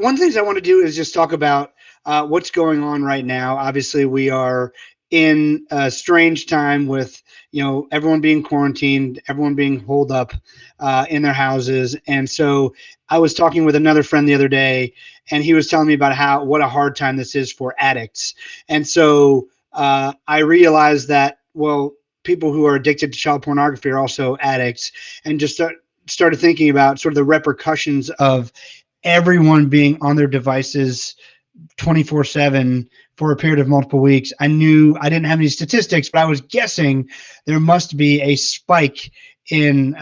One of the things I want to do is just talk about what's going on right now. Obviously, we are in a strange time with everyone being quarantined, everyone being holed up in their houses, and so I was talking with another friend the other day, and he was telling me about how what a hard time this is for addicts, and so I realized that people who are addicted to child pornography are also addicts, and just started thinking about sort of the repercussions of everyone being on their devices 24/7 for a period of multiple weeks. I knew I didn't have any statistics, but I was guessing there must be a spike in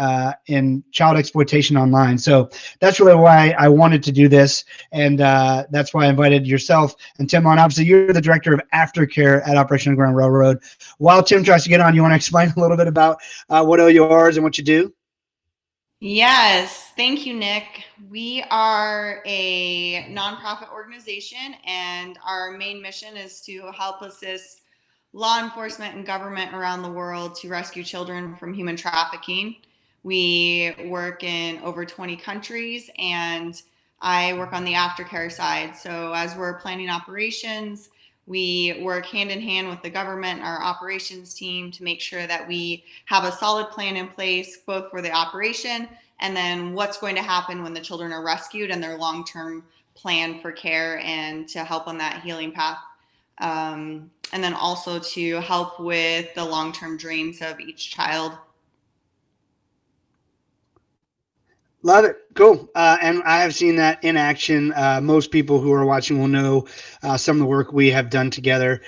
child exploitation online. So that's really why I wanted to do this, and that's why I invited yourself and Tim on. Obviously, you're the director of aftercare at Operation Underground Railroad. While Tim tries to get on, you want to explain a little bit about what O.U.R is and what you do? Yes, thank you, Nick. We are a nonprofit organization, and our main mission is to help assist law enforcement and government around the world to rescue children from human trafficking. We work in over 20 countries, and I work on the aftercare side. So, as we're planning operations, we work hand in hand with the government, our operations team, to make sure that we have a solid plan in place, both for the operation and then what's going to happen when the children are rescued and their long-term plan for care and to help on that healing path. And then also to help with the long-term dreams of each child. Love it. Cool. And I have seen that in action. Most people who are watching will know some of the work we have done together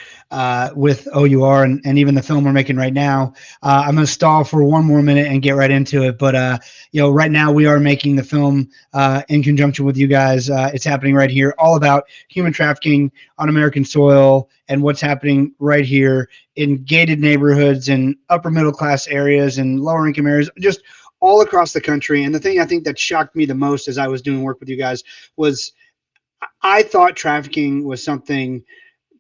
with O.U.R and even the film we're making right now. I'm going to stall for one more minute and get right into it. But, right now we are making the film in conjunction with you guys. It's happening right here, all about human trafficking on American soil and what's happening right here in gated neighborhoods and upper middle class areas and lower income areas, just all across the country. And the thing I think that shocked me the most as I was doing work with you guys was I thought trafficking was something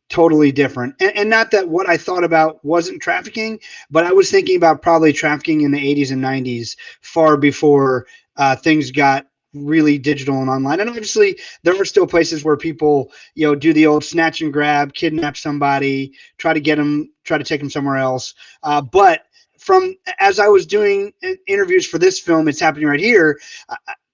totally different. And not that what I thought about wasn't trafficking, but I was thinking about probably trafficking in the 80s and 90s, far before things got really digital and online. And obviously there are still places where people do the old snatch and grab, kidnap somebody, try to take them somewhere else, but from as I was doing interviews for this film, it's happening right here.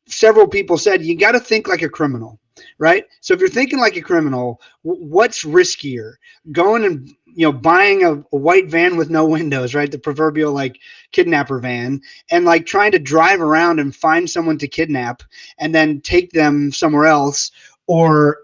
Several people said you got to think like a criminal, right? So if you're thinking like a criminal, what's riskier? Going and buying a white van with no windows, right? The proverbial like kidnapper van, and like trying to drive around and find someone to kidnap and then take them somewhere else, or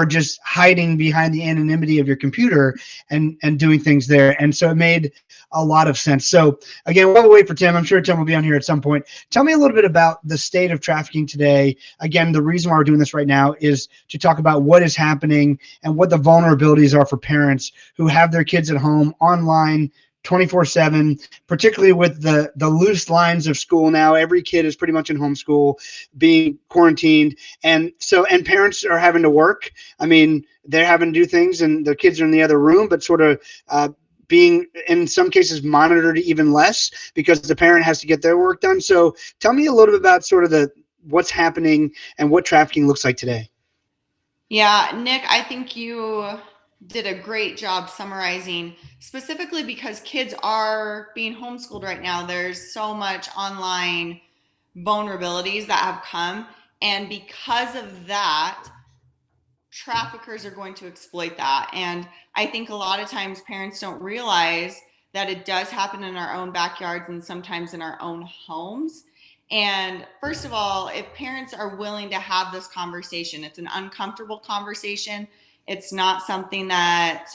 just hiding behind the anonymity of your computer and doing things there. And so it made a lot of sense. So again, while we wait for Tim, I'm sure Tim will be on here at some point. Tell me a little bit about the state of trafficking today. Again, the reason why we're doing this right now is to talk about what is happening and what the vulnerabilities are for parents who have their kids at home online 24/7, particularly with the loose lines of school now. Every kid is pretty much in homeschool, being quarantined, and parents are having to work. I mean, they're having to do things, and their kids are in the other room, but sort of being in some cases monitored even less because the parent has to get their work done. So tell me a little bit about sort of the what's happening and what trafficking looks like today. Yeah, Nick, I think you did a great job summarizing, specifically because kids are being homeschooled right now. There's so much online vulnerabilities that have come. And because of that, traffickers are going to exploit that. And I think a lot of times parents don't realize that it does happen in our own backyards and sometimes in our own homes. And first of all, if parents are willing to have this conversation, it's an uncomfortable conversation. It's not something that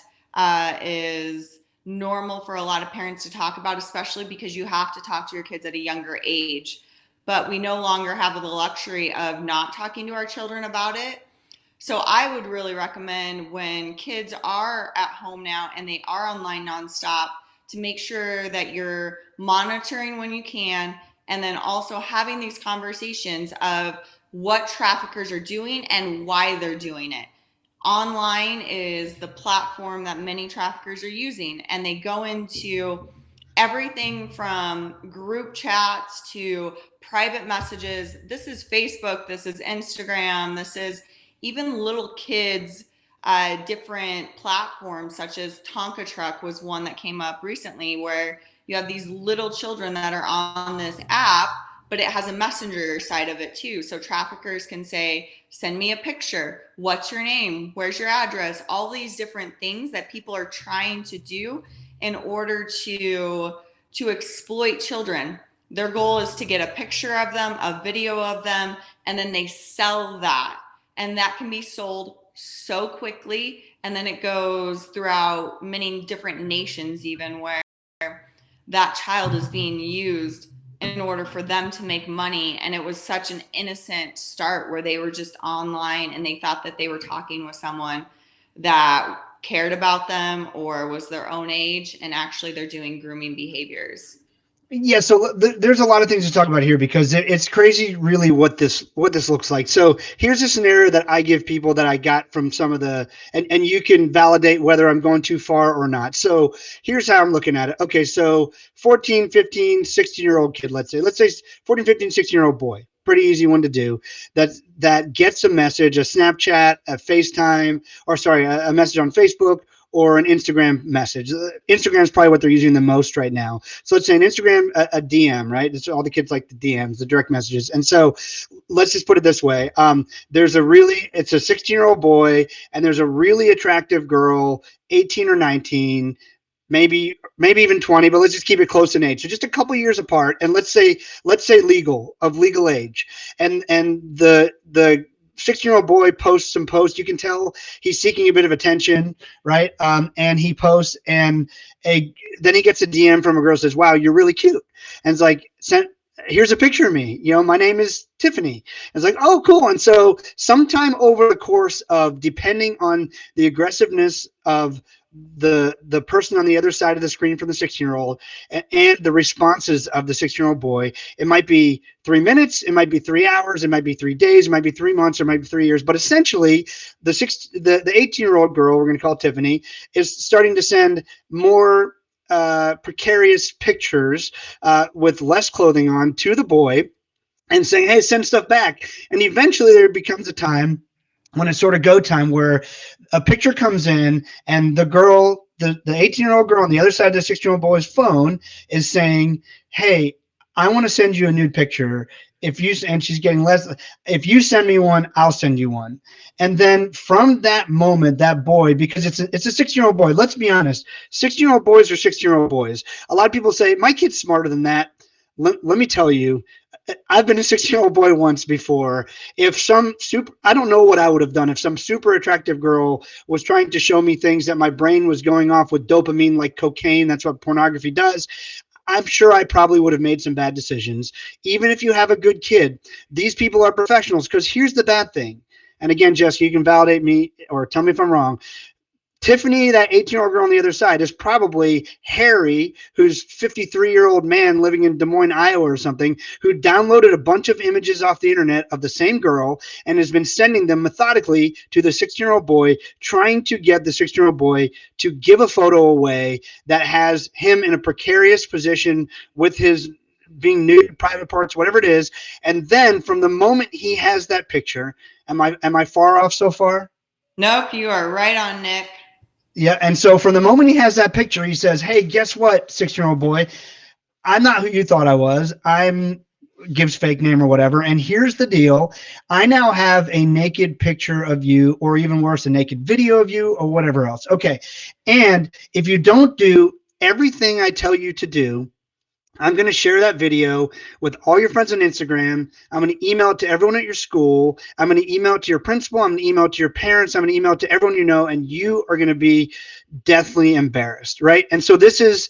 is normal for a lot of parents to talk about, especially because you have to talk to your kids at a younger age. But we no longer have the luxury of not talking to our children about it. So I would really recommend when kids are at home now and they are online nonstop to make sure that you're monitoring when you can, and then also having these conversations of what traffickers are doing and why they're doing it. Online is the platform that many traffickers are using, and they go into everything from group chats to private messages. This is Facebook, this is Instagram, this is even little kids, different platforms such as Tonka Truck was one that came up recently, where you have these little children that are on this app, but it has a messenger side of it too. So traffickers can say, send me a picture. What's your name? Where's your address? All these different things that people are trying to do in order to exploit children. Their goal is to get a picture of them, a video of them, and then they sell that. And that can be sold so quickly. And then it goes throughout many different nations, even where that child is being used in order for them to make money. And it was such an innocent start where they were just online and they thought that they were talking with someone that cared about them or was their own age, and actually they're doing grooming behaviors. Yeah, so there's a lot of things to talk about here because it's crazy, really, what this looks like. So here's a scenario that I give people that I got from some of the, and you can validate whether I'm going too far or not. So here's how I'm looking at it. Okay, so 14, 15, 16-year-old kid, let's say 14, 15, 16-year-old boy. Pretty easy one to do. That gets a message, a Snapchat, a FaceTime, or sorry, a message on Facebook or an Instagram message. Instagram is probably what they're using the most right now. So let's say an Instagram, a DM, right? It's all the kids like the DMs, the direct messages. And so let's just put it this way. It's a 16-year-old boy and there's a really attractive girl, 18 or 19, maybe even 20, but let's just keep it close in age. So just a couple years apart. And let's say legal age. And the 16-year-old boy posts some posts. You can tell he's seeking a bit of attention, right? And he posts, and then he gets a DM from a girl who says, "Wow, you're really cute." And it's like, here's a picture of me. My name is Tiffany. It's like, oh, cool. And so sometime over the course of, depending on the aggressiveness of the person on the other side of the screen from the 16-year-old and the responses of the 16-year-old boy, it might be 3 minutes, it might be 3 hours, it might be 3 days, it might be 3 months, or it might be 3 years. But essentially, the 18-year-old girl, we're going to call Tiffany, is starting to send more precarious pictures with less clothing on to the boy and saying, hey, send stuff back. And eventually there becomes a time when it's sort of go time where a picture comes in and the 18-year-old girl on the other side of the 16-year-old boy's phone is saying, hey, I want to send you a nude picture. And she's getting less, if you send me one, I'll send you one. And then from that moment, that boy, because it's a 16-year-old boy, let's be honest, 16-year-old boys are 16-year-old boys. A lot of people say, my kid's smarter than that. Let me tell you, I've been a 16-year-old boy once before. I don't know what I would have done if some super attractive girl was trying to show me things that my brain was going off with dopamine like cocaine. That's what pornography does. I'm sure I probably would have made some bad decisions. Even if you have a good kid, these people are professionals. Because here's the bad thing. And again, Jessica, you can validate me or tell me if I'm wrong. Tiffany, that 18-year-old girl on the other side, is probably Harry, who's 53-year-old man living in Des Moines, Iowa or something, who downloaded a bunch of images off the internet of the same girl and has been sending them methodically to the 16-year-old boy, trying to get the 16-year-old boy to give a photo away that has him in a precarious position with his being nude, private parts, whatever it is. And then from the moment he has that picture, am I far off so far? Nope, you are right on, Nick. Yeah, and so from the moment he has that picture, he says, hey, guess what, 16-year-old boy? I'm not who you thought I was. Gives fake name or whatever. And here's the deal. I now have a naked picture of you, or even worse, a naked video of you or whatever else. Okay. And if you don't do everything I tell you to do, I'm going to share that video with all your friends on Instagram. I'm going to email it to everyone at your school. I'm going to email it to your principal. I'm going to email it to your parents. I'm going to email it to everyone you know, and you are going to be deathly embarrassed, right? And so this is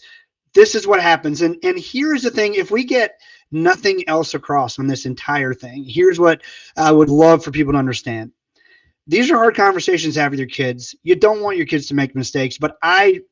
what happens. And here's the thing. If we get nothing else across on this entire thing, here's what I would love for people to understand. These are hard conversations to have with your kids. You don't want your kids to make mistakes, but I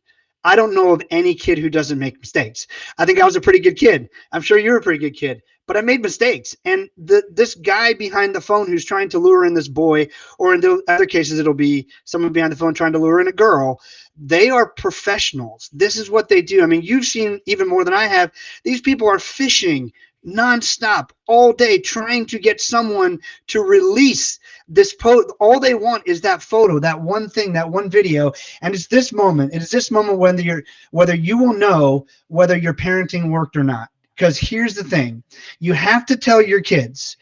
don't know of any kid who doesn't make mistakes. I think I was a pretty good kid. I'm sure you're a pretty good kid, but I made mistakes. And this guy behind the phone who's trying to lure in this boy, or in the other cases, it'll be someone behind the phone trying to lure in a girl. They are professionals. This is what they do. I mean, you've seen even more than I have. These people are fishing nonstop all day trying to get someone to release this post. All they want is that photo, that one thing, that one video. And it's this moment. It is this moment whether you will know whether your parenting worked or not. Because here's the thing, you have to tell your kids,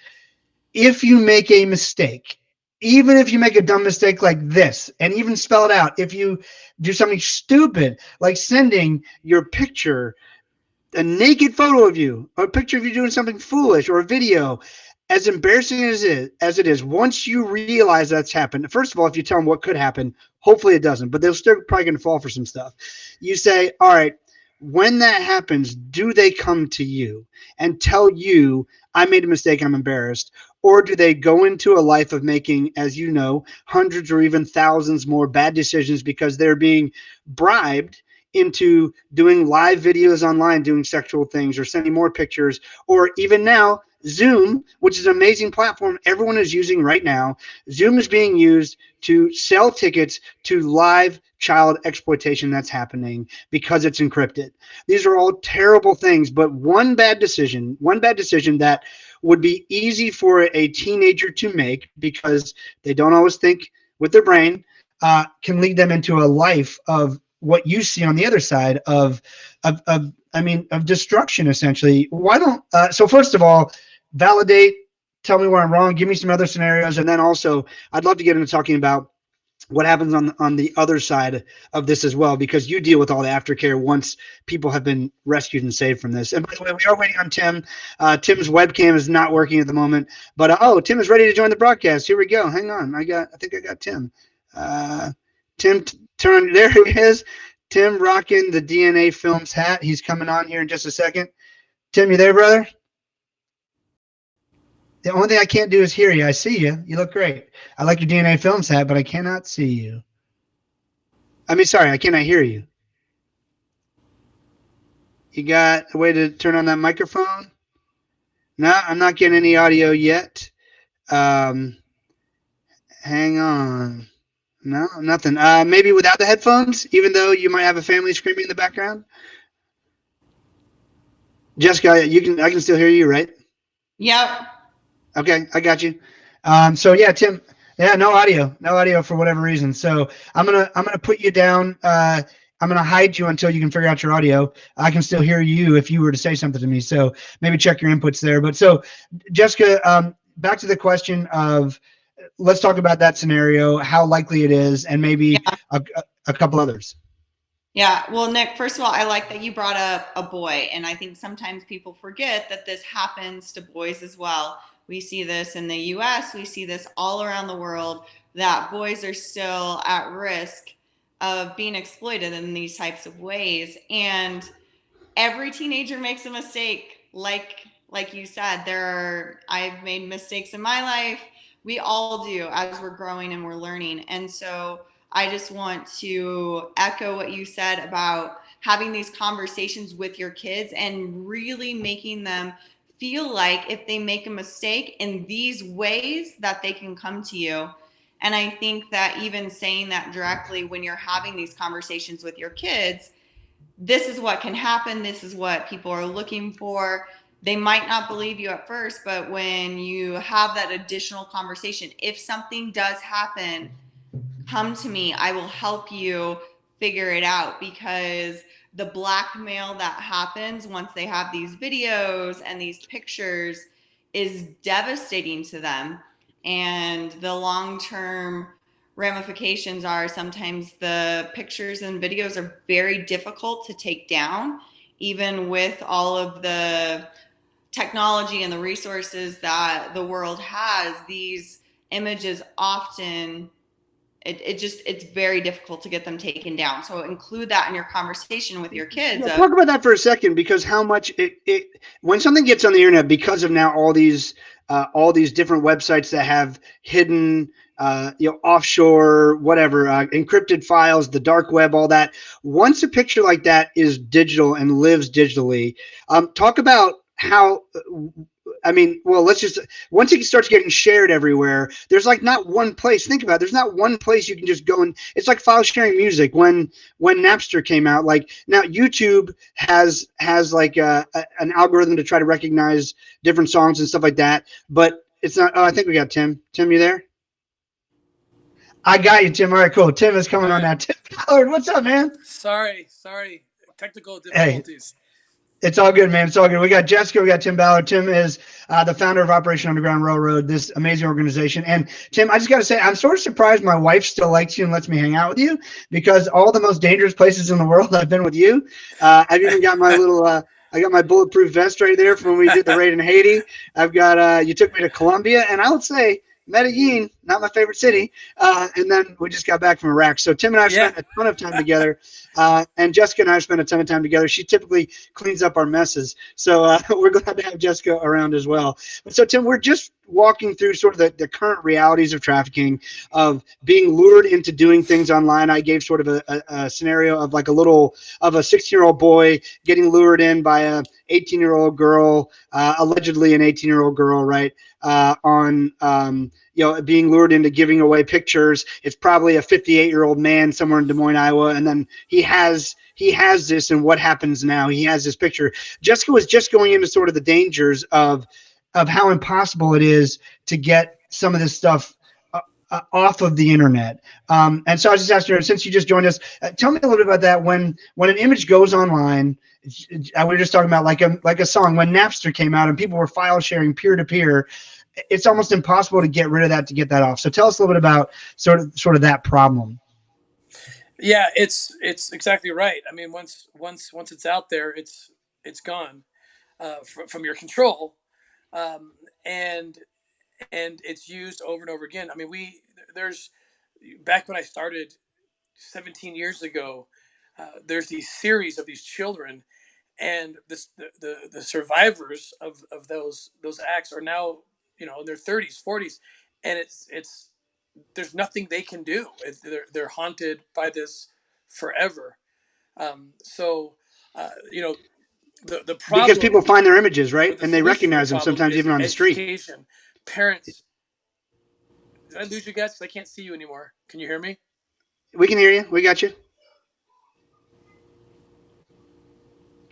if you make a mistake, even if you make a dumb mistake like this, and even spell it out, if you do something stupid like sending your picture, a naked photo of you, or a picture of you doing something foolish, or a video, as embarrassing as it is, once you realize that's happened, first of all, if you tell them what could happen, hopefully it doesn't, but they're still probably going to fall for some stuff. You say, all right, when that happens, do they come to you and tell you, I made a mistake, I'm embarrassed? Or do they go into a life of making, as you know, hundreds or even thousands more bad decisions because they're being bribed into doing live videos online, doing sexual things, or sending more pictures, or even now, Zoom, which is an amazing platform everyone is using right now. Zoom is being used to sell tickets to live child exploitation that's happening because it's encrypted. These are all terrible things, but one bad decision that would be easy for a teenager to make because they don't always think with their brain, can lead them into a life of what you see on the other side of destruction, essentially. Why don't so first of all, validate, tell me where I'm wrong, give me some other scenarios, and then also I'd love to get into talking about what happens on the other side of this as well, because you deal with all the aftercare once people have been rescued and saved from this. And by the way, we are waiting on Tim. Tim's webcam is not working at the moment, but oh, Tim is ready to join the broadcast. Here we go. Hang on, I think I got Tim. Tim, turn, there he is. Tim rocking the DNA Films hat. He's coming on here in just a second. Tim, you there, brother? The only thing I can't do is hear you. I see you. You look great. I like your DNA Films hat, but I cannot see you. I mean, sorry, I cannot hear you. You got a way to turn on that microphone? No, I'm not getting any audio yet. Hang on. No, nothing. Maybe without the headphones, even though you might have a family screaming in the background. Jessica, I can still hear you, right? Yep. Okay, I got you. So yeah, Tim, yeah, no audio for whatever reason. So I'm gonna put you down. I'm gonna hide you until you can figure out your audio. I can still hear you if you were to say something to me. So maybe check your inputs there. But so, Jessica, back to the question of, let's talk about that scenario, how likely it is, and maybe a couple others. Yeah. Well, Nick, first of all, I like that you brought up a boy. And I think sometimes people forget that this happens to boys as well. We see this in the US, we see this all around the world, that boys are still at risk of being exploited in these types of ways. And every teenager makes a mistake. Like you said, I've made mistakes in my life. We all do as we're growing and we're learning. And so I just want to echo what you said about having these conversations with your kids and really making them feel like if they make a mistake in these ways that they can come to you. And I think that even saying that directly when you're having these conversations with your kids, this is what can happen, this is what people are looking for. They might not believe you at first, but when you have that additional conversation, if something does happen, come to me, I will help you figure it out. Because the blackmail that happens once they have these videos and these pictures is devastating to them. And the long-term ramifications are sometimes the pictures and videos are very difficult to take down, even with all of the technology and the resources that the world has. These images often, it's very difficult to get them taken down. So include that in your conversation with your kids. Yeah, talk about that for a second, because how much it when something gets on the internet, because of now all these different websites that have hidden offshore, whatever, encrypted files, the dark web, all that. Once a picture like that is digital and lives digitally, talk about how I mean, well, let's just once it starts getting shared everywhere, there's like not one place. Think about it. There's not one place you can just go and it's like file sharing music. When Napster came out, like now YouTube has like an algorithm to try to recognize different songs and stuff like that. But it's not. Oh, I think we got Tim. Tim, you there? I got you, Tim. All right, cool. Tim is coming All on right. now. Tim Ballard, what's up, man? Sorry. Technical Hey, difficulties. it's all good, man. It's all good. We got Jessica. We got Tim Ballard. Tim is the founder of Operation Underground Railroad, this amazing organization. And Tim, I just got to say, I'm sort of surprised my wife still likes you and lets me hang out with you because all the most dangerous places in the world I've been with you. I've even got my little, I got my bulletproof vest right there from when we did the raid in Haiti. I've got, you took me to Colombia, and I would say Medellin, not my favorite city. And then we just got back from Iraq. So Tim and I have Yeah. spent a ton of time together. And Jessica and I have spent a ton of time together. She typically cleans up our messes. So we're glad to have Jessica around as well. So Tim, we're just walking through sort of the current realities of trafficking, of being lured into doing things online. I gave sort of a scenario of like a 16-year-old boy getting lured in by a 18-year-old girl, allegedly an 18-year-old girl, right? On being lured into giving away pictures. It's probably a 58-year-old man somewhere in Des Moines, Iowa, and then he has this, and what happens now? He has this picture. Jessica was just going into sort of the dangers of how impossible it is to get some of this stuff off of the internet. And so I was just asking her, since you just joined us, tell me a little bit about that. When an image goes online, we were just talking about like a song. When Napster came out and people were file sharing peer to peer, it's almost impossible to get rid of that, to get that off. So tell us a little bit about sort of that problem. Yeah, it's exactly right. I mean, once it's out there, it's gone from your control, um, and it's used over and over again. I mean, there's back when I started 17 years ago, there's these series of these children, and the survivors of those acts are now in their 30s, 40s, and it's there's nothing they can do. They're haunted by this forever. So, the Because problem, people find their images, or right? the And they solution to the recognize them problem, sometimes is even on the street. education. Parents, did I lose you guys? 'Cause I can't see you anymore. Can you hear me? We can hear you. We got you.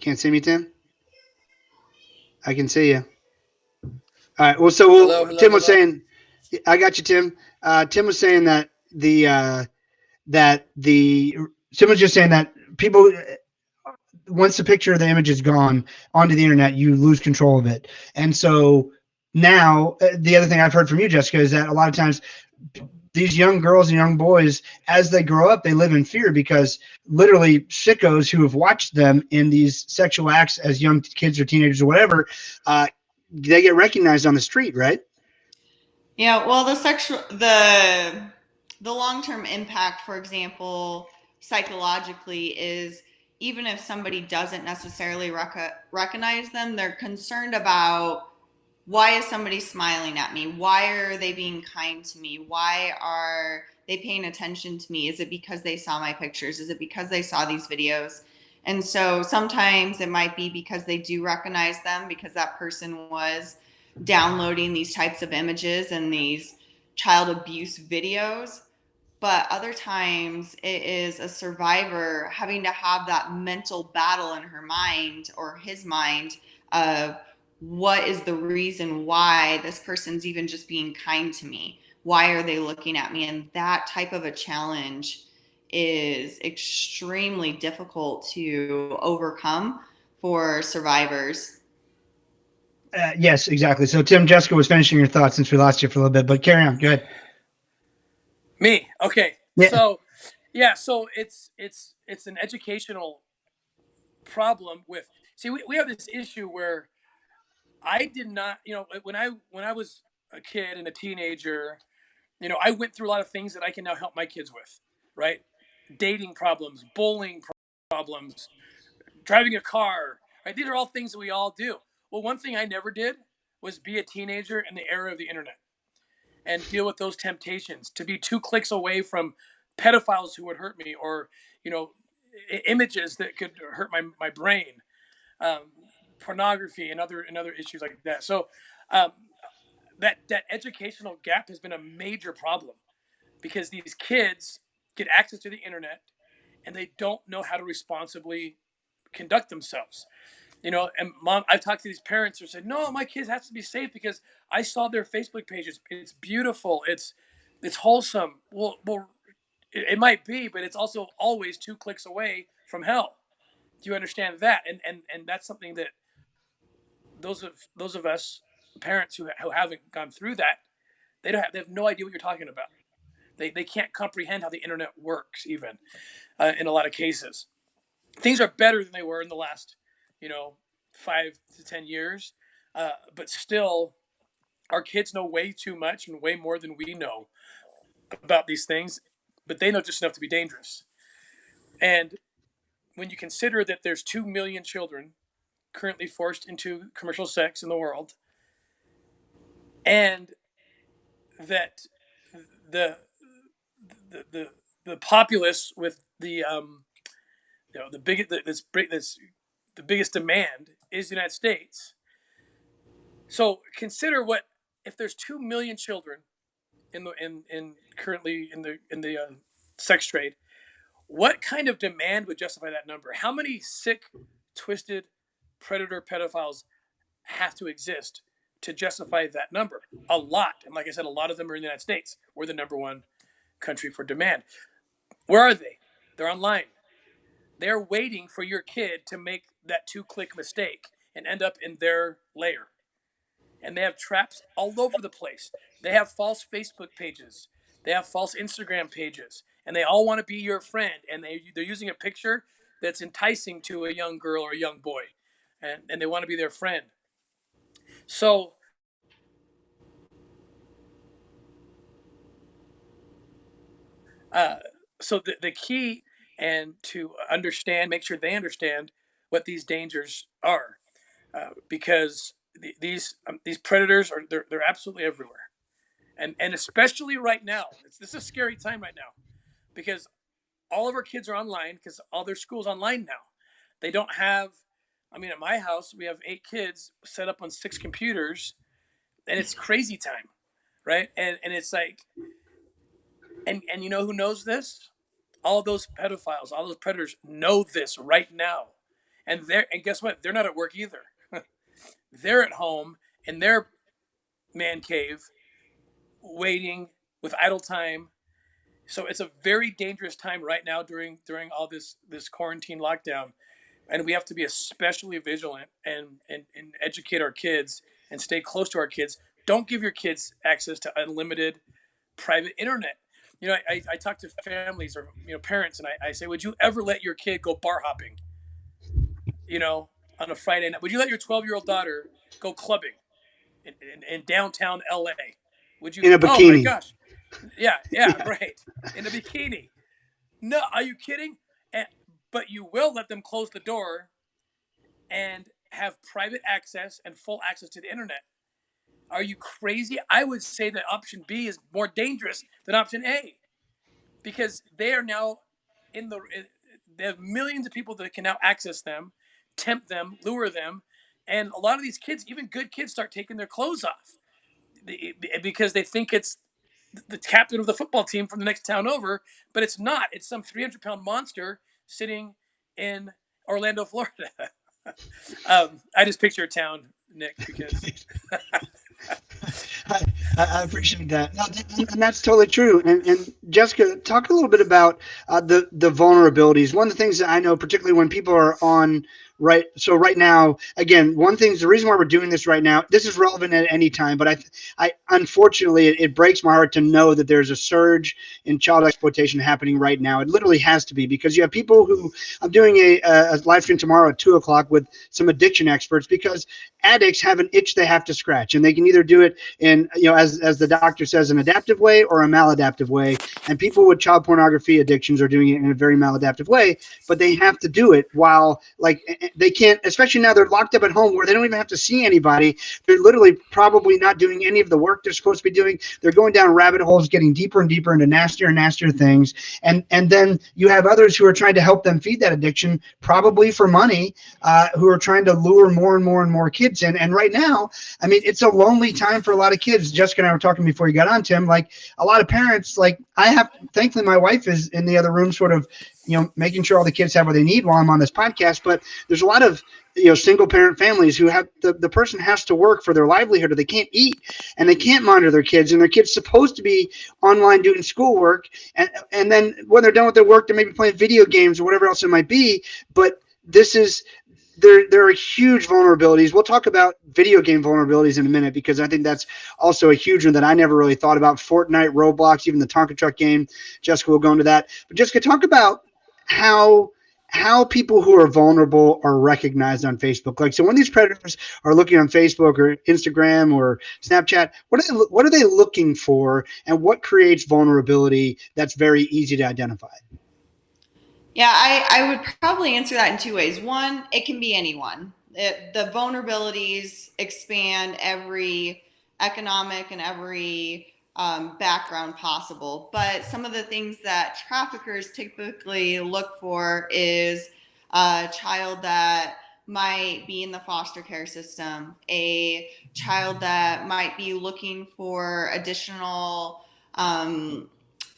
Can't see me, Tim? I can see you. All right. Well, Hello, hello, Tim was hello. saying, I got you, Tim. Tim was saying that the Tim was just saying that people, once the picture of the image is gone onto the internet, you lose control of it. And so now, the other thing I've heard from you, Jessica, is that a lot of times these young girls and young boys, as they grow up, they live in fear because literally sickos who have watched them in these sexual acts as young kids or teenagers or whatever, they get recognized on the street, right? Yeah, well, the long-term impact, for example, psychologically is even if somebody doesn't necessarily recognize them, they're concerned about why is somebody smiling at me? Why are they being kind to me? Why are they paying attention to me? Is it because they saw my pictures? Is it because they saw these videos? And so sometimes it might be because they do recognize them because that person was downloading these types of images and these child abuse videos. But other times it is a survivor having to have that mental battle in her mind or his mind of what is the reason why this person's even just being kind to me? Why are they looking at me? And that type of a challenge is extremely difficult to overcome for survivors. Yes, exactly. So, Tim, Jessica was finishing your thoughts since we lost you for a little bit, but carry on. Go ahead. Me. Okay. Yeah. So, yeah. So it's an educational problem with. See, we have this issue where I did not, when I was a kid and a teenager, I went through a lot of things that I can now help my kids with, right? Dating problems, bullying problems, driving a car, right? These are all things that we all do. Well, one thing I never did was be a teenager in the era of the internet and deal with those temptations to be 2 clicks away from pedophiles who would hurt me, or you know images that could hurt my brain, um, pornography and other issues like that. So Um, that educational gap has been a major problem because these kids get access to the internet and they don't know how to responsibly conduct themselves. And mom, I've talked to these parents who said, no, my kids have to be safe because I saw their Facebook pages. It's beautiful. It's wholesome. Well, it might be, but it's also always 2 clicks away from hell. Do you understand that? And that's something that those of us parents who haven't gone through that, they have no idea what you're talking about. They can't comprehend how the internet works even in a lot of cases. Things are better than they were in the last, 5 to 10 years, but still, our kids know way too much and way more than we know about these things, but they know just enough to be dangerous. And when you consider that there's 2 million children currently forced into commercial sex in the world, and that the the populace with the biggest this the biggest demand is the United States. So consider what if there's 2 million children in currently in the sex trade. What kind of demand would justify that number? How many sick, twisted predator pedophiles have to exist to justify that number? A lot. And like I said, a lot of them are in the United States. We're the number one country for demand. Where are they? They're online. They're waiting for your kid to make that 2-click mistake and end up in their lair. And they have traps all over the place. They have false Facebook pages. They have false Instagram pages. And they all want to be your friend. And they're using a picture that's enticing to a young girl or a young boy. And they want to be their friend. So uh, so the key and to understand, make sure they understand what these dangers are, because these predators they're absolutely everywhere, and especially right now. This is a scary time right now because all of our kids are online because all their school's online now. They don't have. I mean, at my house we have 8 kids set up on 6 computers, and it's crazy time, right? And it's like, and you know who knows this? All those pedophiles, all those predators know this right now, and guess what? They're not at work either. They're at home in their man cave, waiting with idle time. So it's a very dangerous time right now during all this quarantine lockdown, and we have to be especially vigilant and educate our kids and stay close to our kids. Don't give your kids access to unlimited private internet. I talk to families or parents, and I say, would you ever let your kid go bar hopping? On a Friday night, would you let your 12-year-old daughter go clubbing in downtown LA? Would you? In a Oh my bikini. gosh, yeah, yeah, Yeah. right, in a bikini. No, are you kidding? But you will let them close the door and have private access and full access to the internet. Are you crazy? I would say that option B is more dangerous than option A because they are now in the. They have millions of people that can now access them, tempt them, lure them, and a lot of these kids, even good kids, start taking their clothes off because they think it's the captain of the football team from the next town over, but it's not. It's some 300-pound monster sitting in Orlando, Florida. I just picture a town, Nick, because I, I appreciate that. No, and that's totally true. And Jessica, talk a little bit about the vulnerabilities. One of the things that I know, particularly when people are on right. So right now, again, one thing is the reason why we're doing this right now. This is relevant at any time, but I unfortunately, it breaks my heart to know that there's a surge in child exploitation happening right now. It literally has to be because you have people who I'm doing a live stream tomorrow at 2 o'clock with some addiction experts because addicts have an itch they have to scratch, and they can either do it in, as the doctor says, an adaptive way or a maladaptive way. And people with child pornography addictions are doing it in a very maladaptive way, but they have to do it while, like, they can't, especially now they're locked up at home where they don't even have to see anybody. They're literally probably not doing any of the work they're supposed to be doing. They're going down rabbit holes, getting deeper and deeper into nastier and nastier things. And then you have others who are trying to help them feed that addiction, probably for money, who are trying to lure more and more and more kids in. And right now, I mean, it's a lonely time for a lot of kids. Jessica and I were talking before you got on, Tim, like a lot of parents, like thankfully my wife is in the other room sort of, making sure all the kids have what they need while I'm on this podcast. But there's a lot of, single parent families who have the person has to work for their livelihood, or they can't eat and they can't monitor their kids, and their kids supposed to be online doing schoolwork. And then when they're done with their work, they're maybe playing video games or whatever else it might be. But there are huge vulnerabilities. We'll talk about video game vulnerabilities in a minute, because I think that's also a huge one that I never really thought about. Fortnite, Roblox, even the Tonka Truck game. Jessica will go into that. But Jessica, talk about how people who are vulnerable are recognized on Facebook. Like, so when these predators are looking on Facebook or Instagram or Snapchat, what are they looking for, and what creates vulnerability that's very easy to identify? Yeah, I would probably answer that in two ways. One, it can be anyone. The vulnerabilities expand every economic and every background possible. But some of the things that traffickers typically look for is a child that might be in the foster care system, a child that might be looking for additional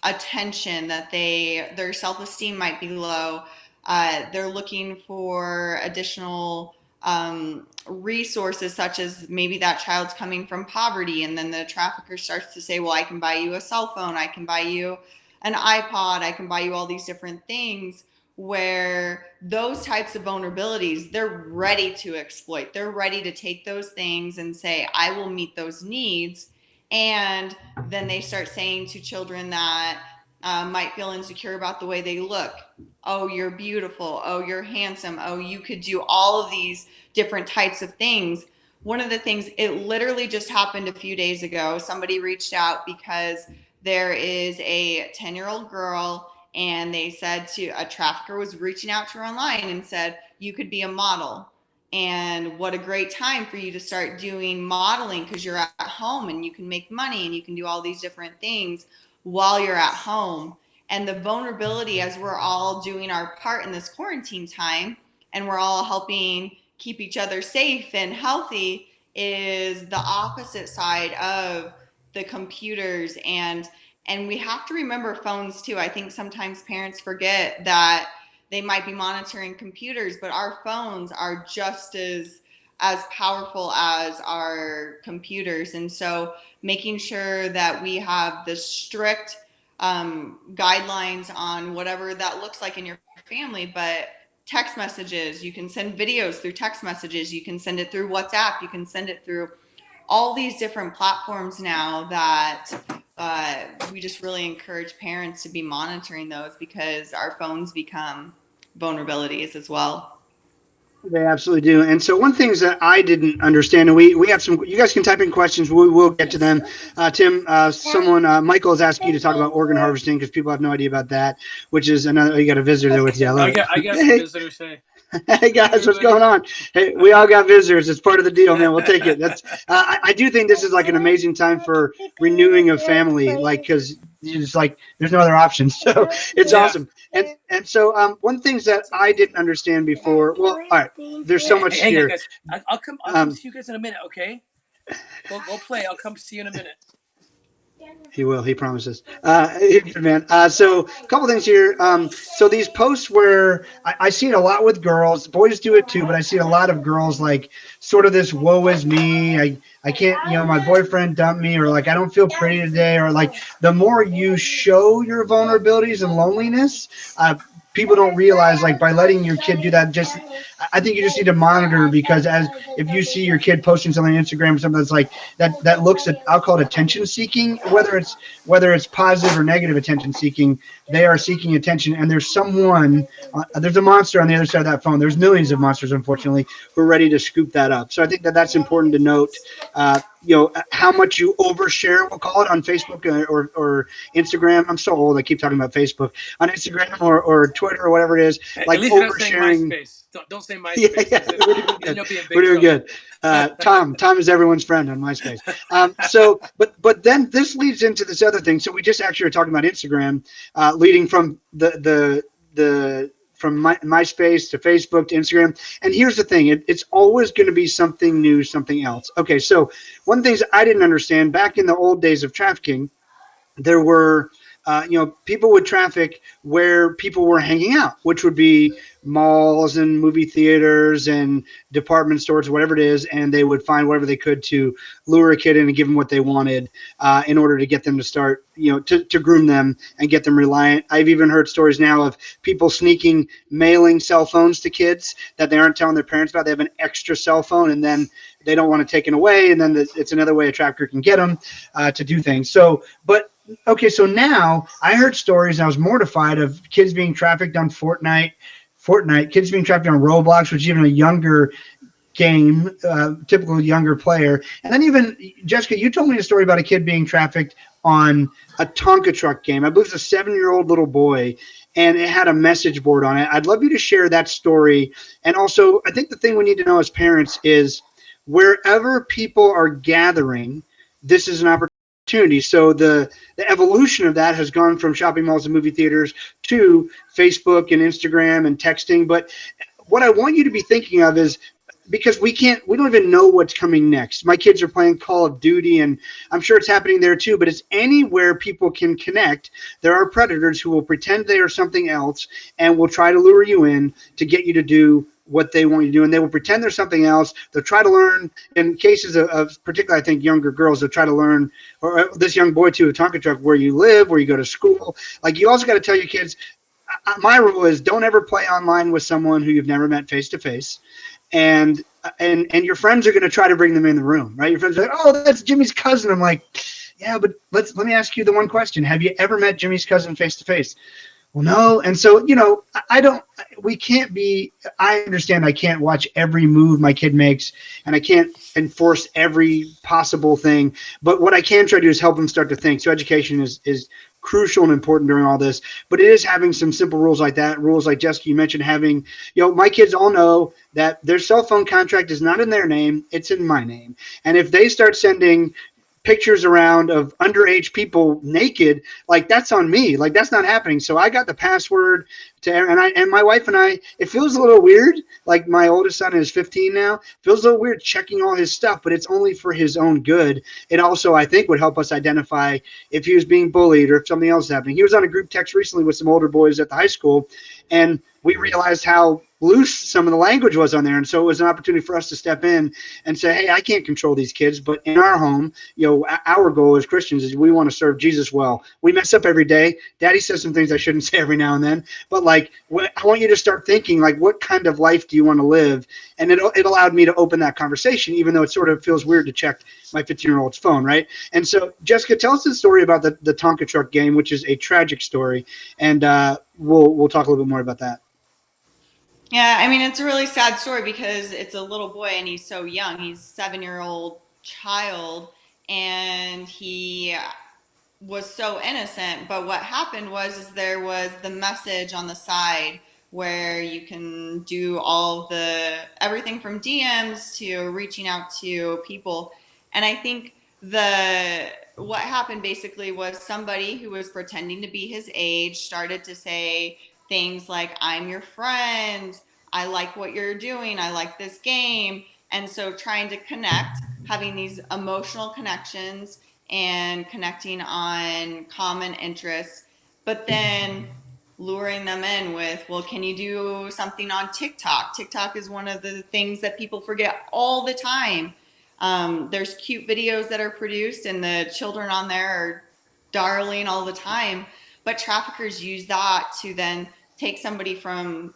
attention, that their self-esteem might be low. They're looking for additional resources, such as maybe that child's coming from poverty, and then the trafficker starts to say, well, I can buy you a cell phone, I can buy you an iPod, I can buy you all these different things, where those types of vulnerabilities, they're ready to exploit. They're ready to take those things and say, I will meet those needs. And then they start saying to children that might feel insecure about the way they look, oh, you're beautiful, oh, you're handsome, oh, you could do all of these different types of things. One of the things, it literally just happened a few days ago. Somebody reached out because there is a 10-year-old girl, and they said a trafficker was reaching out to her online and said, you could be a model. And what a great time for you to start doing modeling, because you're at home and you can make money and you can do all these different things while you're at home. And the vulnerability, as we're all doing our part in this quarantine time and we're all helping keep each other safe and healthy, is the opposite side of the computers. And we have to remember phones too. I think sometimes parents forget that they might be monitoring computers, but our phones are just as powerful as our computers. And so making sure that we have the strict guidelines on whatever that looks like in your family. But text messages, you can send videos through text messages, you can send it through WhatsApp, you can send it through all these different platforms now, that we just really encourage parents to be monitoring those, because our phones become vulnerabilities as well. They absolutely do. And so one thing that I didn't understand, and we have some, you guys can type in questions. We will get to them. Tim, Michael is asking you to talk about organ harvesting, because people have no idea about that, which is another, you got a visitor there with you. I got some visitors. Hey guys, what's going on? Hey, we all got visitors. It's part of the deal, man. We'll take it. That's I do think this is like an amazing time for renewing of family, like, because it's like there's no other option. So it's awesome. And so one things that I didn't understand before. Well, all right, there's so much here. Guys. I'll come see you guys in a minute, okay? Go play. I'll come see you in a minute. He will. He promises. Good man. So a couple things here. So these posts where I see it a lot with girls. Boys do it too, but I see a lot of girls like sort of this woe is me. I can't, my boyfriend dumped me, or like I don't feel pretty today, or like the more you show your vulnerabilities and loneliness, people don't realize, like, by letting your kid do that, just I think you just need to monitor, because if you see your kid posting something on Instagram or something that's like that looks at, I'll call it attention seeking, whether it's positive or negative attention seeking, they are seeking attention, and there's a monster on the other side of that phone. There's millions of monsters, unfortunately, who are ready to scoop that up. So I think that's important to note. how much you overshare, we'll call it, on Facebook or Instagram. I'm so old, I keep talking about Facebook. On Instagram or Twitter or whatever it is, At like least you're not saying oversharing. MySpace. Don't say Yeah, MySpace. yeah, we're doing Then good. you'll be in We're big doing trouble. good. Tom is everyone's friend on MySpace. But then this leads into this other thing. So we just actually were talking about Instagram, leading from the from MySpace to Facebook to Instagram. And here's the thing: it's always going to be something new, something else. Okay, so one of the things I didn't understand back in the old days of trafficking, there were people would traffic where people were hanging out, which would be malls and movie theaters and department stores, whatever it is, and they would find whatever they could to lure a kid in and give them what they wanted, in order to get them to start, to groom them and get them reliant. I've even heard stories now of people sneaking, mailing cell phones to kids that they aren't telling their parents about. They have an extra cell phone, and then they don't want it taken away, and then it's another way a trafficker can get them to do things. So, but okay, so now I heard stories, and I was mortified, of kids being trafficked on Fortnite, kids being trafficked on Roblox, which is even a younger game, typical younger player. And then even, Jessica, you told me a story about a kid being trafficked on a Tonka truck game. I believe it's a 7-year-old little boy, and it had a message board on it. I'd love you to share that story. And also, I think the thing we need to know as parents is wherever people are gathering, this is an opportunity. So the evolution of that has gone from shopping malls and movie theaters to Facebook and Instagram and texting. But what I want you to be thinking of is, because we don't even know what's coming next. My kids are playing Call of Duty, and I'm sure it's happening there too, but it's anywhere people can connect. There are predators who will pretend they are something else and will try to lure you in to get you to do what they want you to do, and they will pretend they're something else. They'll try to learn, in cases of particularly, I think, younger girls, they'll try to learn, or this young boy too, a Tonka truck, where you live, where you go to school. Like, you also got to tell your kids, my rule is, don't ever play online with someone who you've never met face to face. And your friends are going to try to bring them in the room, right? Your friends are like, oh, that's Jimmy's cousin. I'm like, yeah, but let me ask you the one question: have you ever met Jimmy's cousin face to face? Well, no. And so, I don't, we can't be, I understand I can't watch every move my kid makes, and I can't enforce every possible thing. But what I can try to do is help them start to think. So education is crucial and important during all this. But it is having some simple rules like that. Rules like, Jessica, you mentioned, having, my kids all know that their cell phone contract is not in their name, it's in my name. And if they start sending pictures around of underage people naked, like, that's on me. Like, that's not happening. So I got the password to, and my wife and I, it feels a little weird. Like, my oldest son is 15 now. It feels a little weird checking all his stuff, but it's only for his own good. It also, I think, would help us identify if he was being bullied or if something else is happening. He was on a group text recently with some older boys at the high school, and we realized how loose some of the language was on there. And so it was an opportunity for us to step in and say, hey, I can't control these kids, but in our home, our goal as Christians is we want to serve Jesus well. We mess up every day. Daddy says some things I shouldn't say every now and then, but like, I want you to start thinking, like, what kind of life do you want to live? And it allowed me to open that conversation, even though it sort of feels weird to check my 15-year-old's phone, right? And so, Jessica, tell us the story about the Tonka truck game, which is a tragic story, and we'll talk a little bit more about that. Yeah, I mean, it's a really sad story because it's a little boy and he's so young. He's a 7-year-old child, and he was so innocent. But what happened is there was the message on the side where you can do all the everything from DMs to reaching out to people. And I think the what happened basically was somebody who was pretending to be his age started to say things like, I'm your friend, I like what you're doing, I like this game. And so trying to connect, having these emotional connections and connecting on common interests, but then luring them in with, well, can you do something on TikTok? TikTok is one of the things that people forget all the time. There's cute videos that are produced, and the children on there are darling all the time. But traffickers use that to then take somebody from,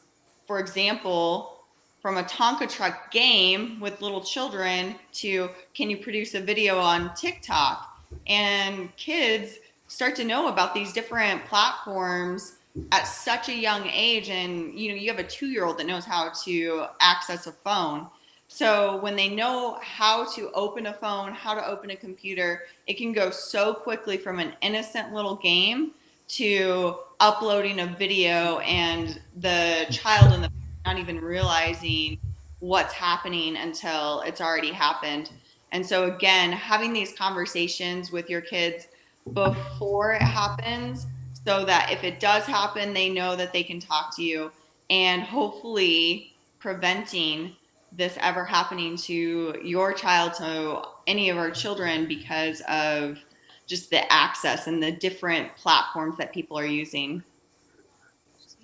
for example, from a Tonka truck game with little children to, can you produce a video on TikTok? And kids start to know about these different platforms at such a young age. And you have a 2-year-old that knows how to access a phone. So when they know how to open a phone, how to open a computer, it can go so quickly from an innocent little game to uploading a video and the child and the not even realizing what's happening until it's already happened. And so again, having these conversations with your kids before it happens so that if it does happen, they know that they can talk to you, and hopefully preventing this ever happening to your child, to any of our children, because of just the access and the different platforms that people are using.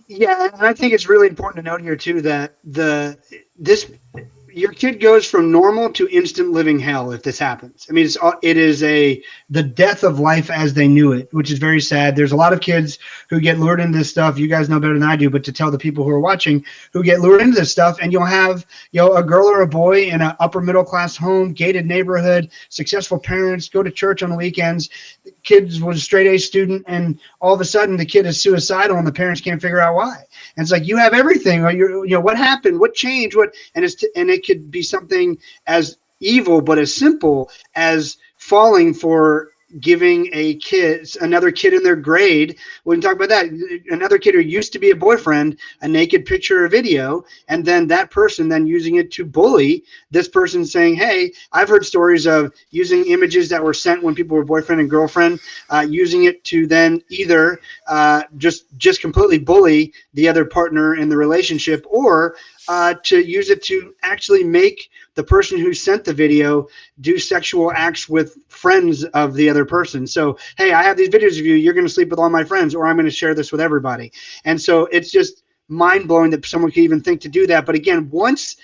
Yeah, and I think it's really important to note here too that this your kid goes from normal to instant living hell if this happens. I mean, it is the death of life as they knew it, which is very sad. There's a lot of kids who get lured into this stuff. You guys know better than I do, but to tell the people who are watching who get lured into this stuff, and you'll have a girl or a boy in an upper middle class home, gated neighborhood, successful parents, go to church on the weekends. Kids was a straight A student, and all of a sudden the kid is suicidal, and the parents can't figure out why. And it's like, you have everything, or what happened, what changed, and it could be something as evil but as simple as falling for giving another kid in their grade, we can talk about that, another kid who used to be a boyfriend, a naked picture or video, and then that person then using it to bully this person, saying, hey, I've heard stories of using images that were sent when people were boyfriend and girlfriend, using it to then either just completely bully the other partner in the relationship, or to use it to actually make the person who sent the video do sexual acts with friends of the other person. So, hey, I have these videos of you. You're going to sleep with all my friends, or I'm going to share this with everybody. And so it's just mind blowing that someone could even think to do that. But again, once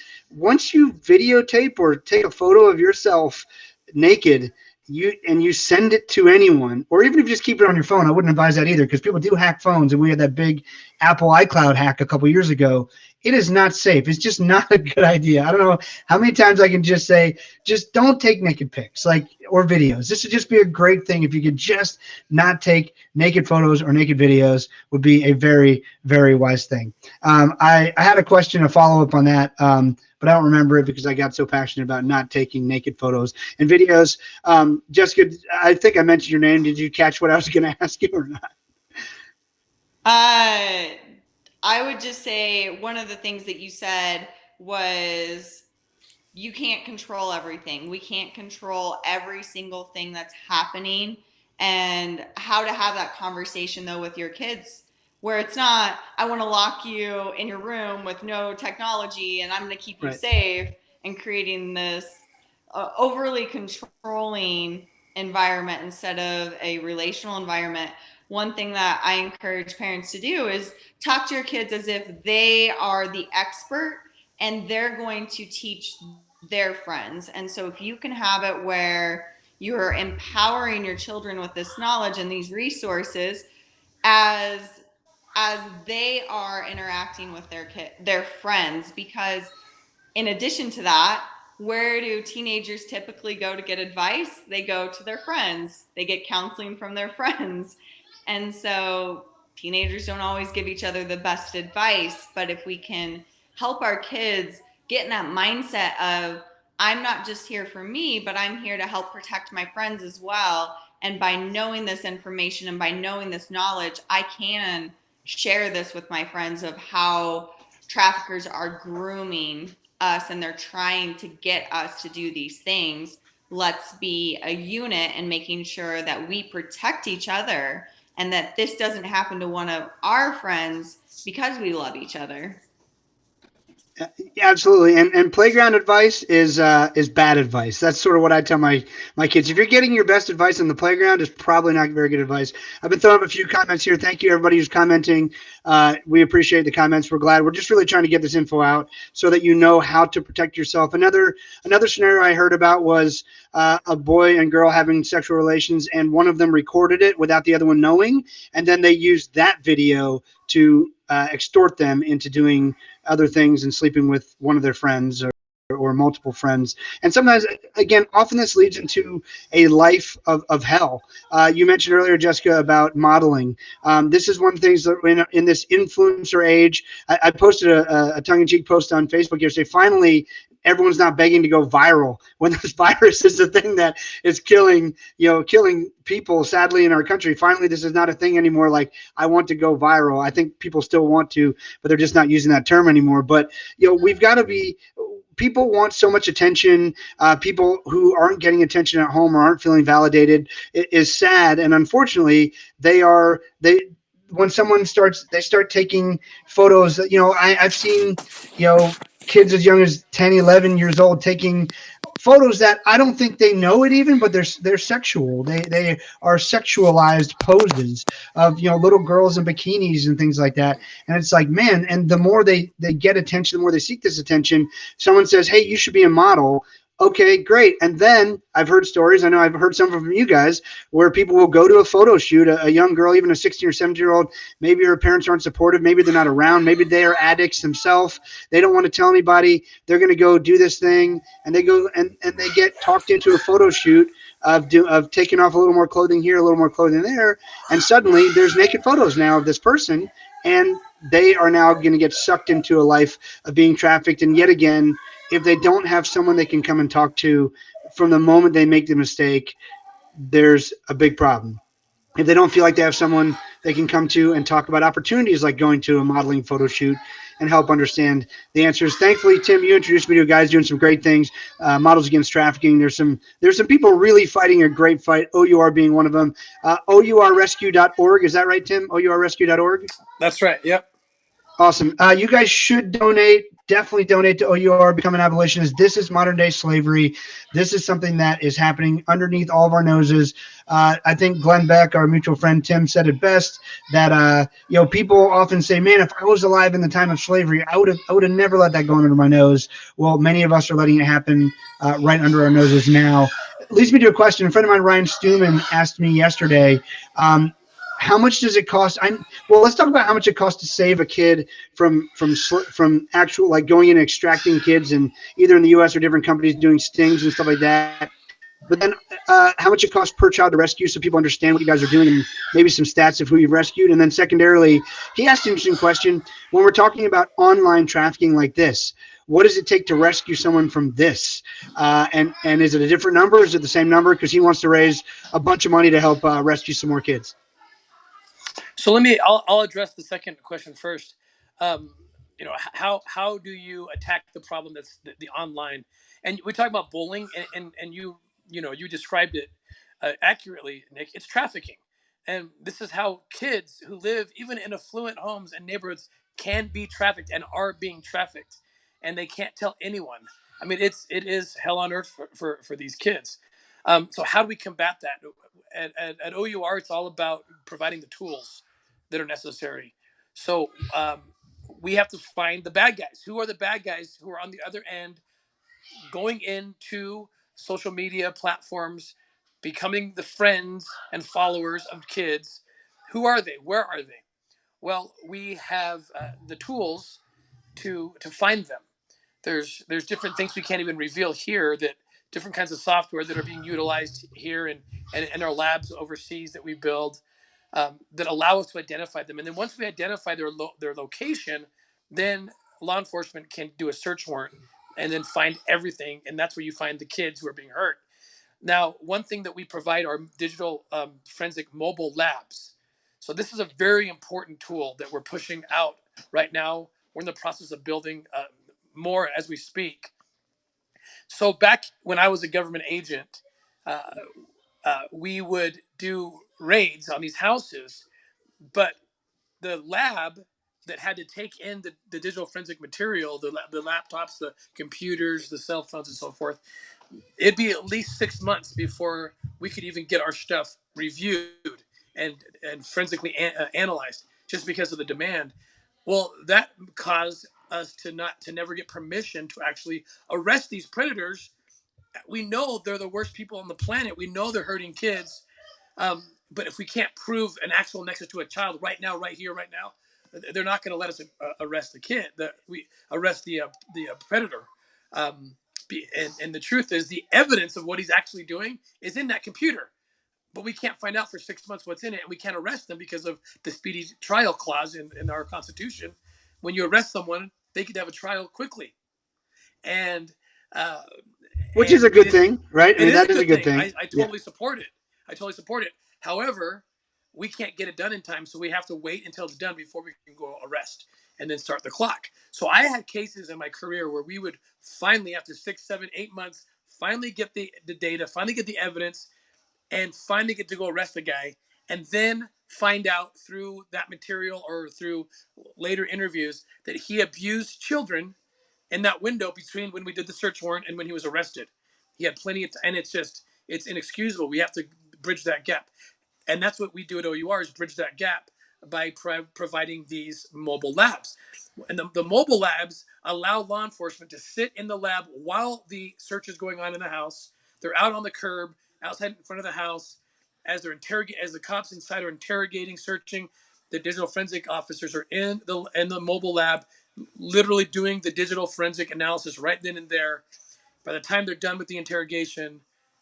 you videotape or take a photo of yourself naked, you send it to anyone, or even if you just keep it on your phone, I wouldn't advise that either, because people do hack phones, and we had that big Apple iCloud hack a couple years ago. It is not safe. It's just not a good idea. I don't know how many times I can just say, just don't take naked pics, or videos. This would just be a great thing if you could just not take naked photos or naked videos. Would be a very, very wise thing. I had a question, a follow-up on that, but I don't remember it because I got so passionate about not taking naked photos and videos. Jessica, I think I mentioned your name. Did you catch what I was going to ask you or not? I would just say one of the things that you said was you can't control everything. We can't control every single thing that's happening, and how to have that conversation though with your kids, where it's not, I want to lock you in your room with no technology and I'm going to keep you Right. safe, and creating this overly controlling environment instead of a relational environment. One thing that I encourage parents to do is talk to your kids as if they are the expert and they're going to teach their friends. And so if you can have it where you're empowering your children with this knowledge and these resources as they are interacting with their friends, because in addition to that, where do teenagers typically go to get advice? They go to their friends. They get counseling from their friends. And so teenagers don't always give each other the best advice, but if we can help our kids get in that mindset of, I'm not just here for me, but I'm here to help protect my friends as well. And by knowing this information and by knowing this knowledge, I can share this with my friends of how traffickers are grooming us and they're trying to get us to do these things. Let's be a unit and making sure that we protect each other and that this doesn't happen to one of our friends, because we love each other. Absolutely, and playground advice is bad advice. That's sort of what I tell my kids. If you're getting your best advice on the playground, it's probably not very good advice. I've been throwing up a few comments here. Thank you, everybody who's commenting. We appreciate the comments. We're glad. We're just really trying to get this info out so that you know how to protect yourself. Another scenario I heard about was a boy and girl having sexual relations, and one of them recorded it without the other one knowing, and then they used that video to extort them into doing other things and sleeping with one of their friends or or multiple friends. And sometimes, again, often this leads into a life of hell. You mentioned earlier, Jessica, about modeling. This is one of the things that in this influencer age, I posted a tongue-in-cheek post on Facebook yesterday. Finally, everyone's not begging to go viral when this virus is the thing that is killing people, sadly, in our country. Finally, this is not a thing anymore. Like, I want to go viral. I think people still want to, but they're just not using that term anymore. But, we've got to be, people want so much attention. People who aren't getting attention at home or aren't feeling validated is sad. And unfortunately, when someone they start taking photos, I've seen, kids as young as 10, 11 years old taking photos that I don't think they know it even, but they're sexual. They are sexualized poses of, little girls in bikinis and things like that. And it's like, man, and the more they get attention, the more they seek this attention. Someone says, hey, you should be a model. Okay, great. And then I've heard stories, I know I've heard some from you guys, where people will go to a photo shoot, a young girl, even a 16 or 17-year-old, maybe her parents aren't supportive, maybe they're not around, maybe they are addicts themselves. They don't want to tell anybody. They're going to go do this thing, and they go and they get talked into a photo shoot of taking off a little more clothing here, a little more clothing there, and suddenly there's naked photos now of this person, and they are now going to get sucked into a life of being trafficked. And yet again, if they don't have someone they can come and talk to from the moment they make the mistake, there's a big problem. If they don't feel like they have someone they can come to and talk about opportunities like going to a modeling photo shoot and help understand the answers. Thankfully, Tim, you introduced me to guys doing some great things, Models Against Trafficking. There's some people really fighting a great fight, O.U.R being one of them. OURrescue.org, is that right, Tim? OURrescue.org? That's right. Yep. Awesome. You guys should donate. Definitely donate to O.U.R. Become an Abolitionist. This is modern day slavery. This is something that is happening underneath all of our noses. I think Glenn Beck, our mutual friend Tim, said it best that people often say, "Man, if I was alive in the time of slavery, I would have never let that go under my nose." Well, many of us are letting it happen right under our noses now. It leads me to a question. A friend of mine, Ryan Stuman, asked me yesterday. How much does it cost? Well, let's talk about how much it costs to save a kid from actual, like, going in and extracting kids, and either in the U.S. or different companies doing stings and stuff like that. But then how much it costs per child to rescue, so people understand what you guys are doing, and maybe some stats of who you've rescued. And then secondarily, he asked an interesting question. When we're talking about online trafficking like this, what does it take to rescue someone from this? And is it a different number? Is it the same number? Because he wants to raise a bunch of money to help rescue some more kids. So I'll address the second question first. How do you attack the problem that's the online? And we talk about bullying, and you described it accurately, Nick. It's trafficking, and this is how kids who live even in affluent homes and neighborhoods can be trafficked and are being trafficked, and they can't tell anyone. I mean, it is hell on earth for these kids. So how do we combat that? At O.U.R, it's all about providing the tools that are necessary. So we have to find the bad guys. Who are the bad guys who are on the other end, going into social media platforms, becoming the friends and followers of kids? Who are they? Where are they? Well, we have the tools to find them. There's different things we can't even reveal here, that different kinds of software that are being utilized here and our labs overseas that we build, that allow us to identify them. And then once we identify their location, then law enforcement can do a search warrant and then find everything. And that's where you find the kids who are being hurt. Now, one thing that we provide are digital forensic mobile labs. So this is a very important tool that we're pushing out right now. We're in the process of building more as we speak. So back when I was a government agent, we would do raids on these houses, but the lab that had to take in the digital forensic material, the laptops, the computers, the cell phones, and so forth, it'd be at least 6 months before we could even get our stuff reviewed and forensically analyzed, just because of the demand. Well, that caused us to never get permission to actually arrest these predators. We know they're the worst people on the planet. We know they're hurting kids. But if we can't prove an actual nexus to a child right now, right here, right now, they're not going to let us arrest the kid. We arrest the predator. And the truth is, the evidence of what he's actually doing is in that computer, but we can't find out for 6 months what's in it, and we can't arrest them because of the speedy trial clause in our Constitution. When you arrest someone, they could have a trial quickly, and uh, Which is a good thing, right? I it mean, is a that is a good good thing. thing. I Yeah. totally support it. I totally support it. However, we can't get it done in time, so we have to wait until it's done before we can go arrest and then start the clock. So I had cases in my career where we would finally, after 6, 7, 8 months, finally get the data, finally get the evidence, and finally get to go arrest the guy, and then find out through that material or through later interviews that he abused children in that window between when we did the search warrant and when he was arrested. He had plenty of and it's inexcusable. We have to bridge that gap. And that's what we do at O.U.R. is bridge that gap by providing these mobile labs. And the mobile labs allow law enforcement to sit in the lab while the search is going on in the house. They're out on the curb, outside in front of the house, as as the cops inside are interrogating, searching. The digital forensic officers are in the mobile lab, literally doing the digital forensic analysis right then and there. By the time they're done with the interrogation,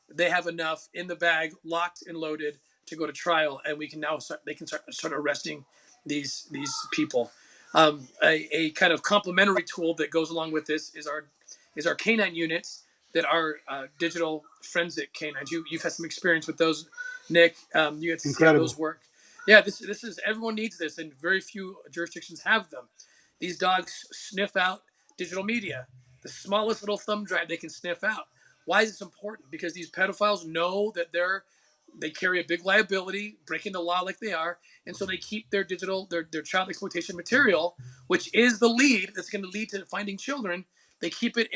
they have enough in the bag, locked and loaded, to go to trial, and we can now start arresting these people. A kind of complementary tool that goes along with this is our canine units that are digital forensic canines. You've had some experience with those, Nick. You had to see how Incredible. those work. Yeah, this is everyone needs this, and very few jurisdictions have them. These dogs sniff out digital media. The smallest little thumb drive they can sniff out. Why is this important? Because these pedophiles know that they carry a big liability, breaking the law like they are, and so they keep their their child exploitation material, which is the lead that's going to lead to finding children. They keep it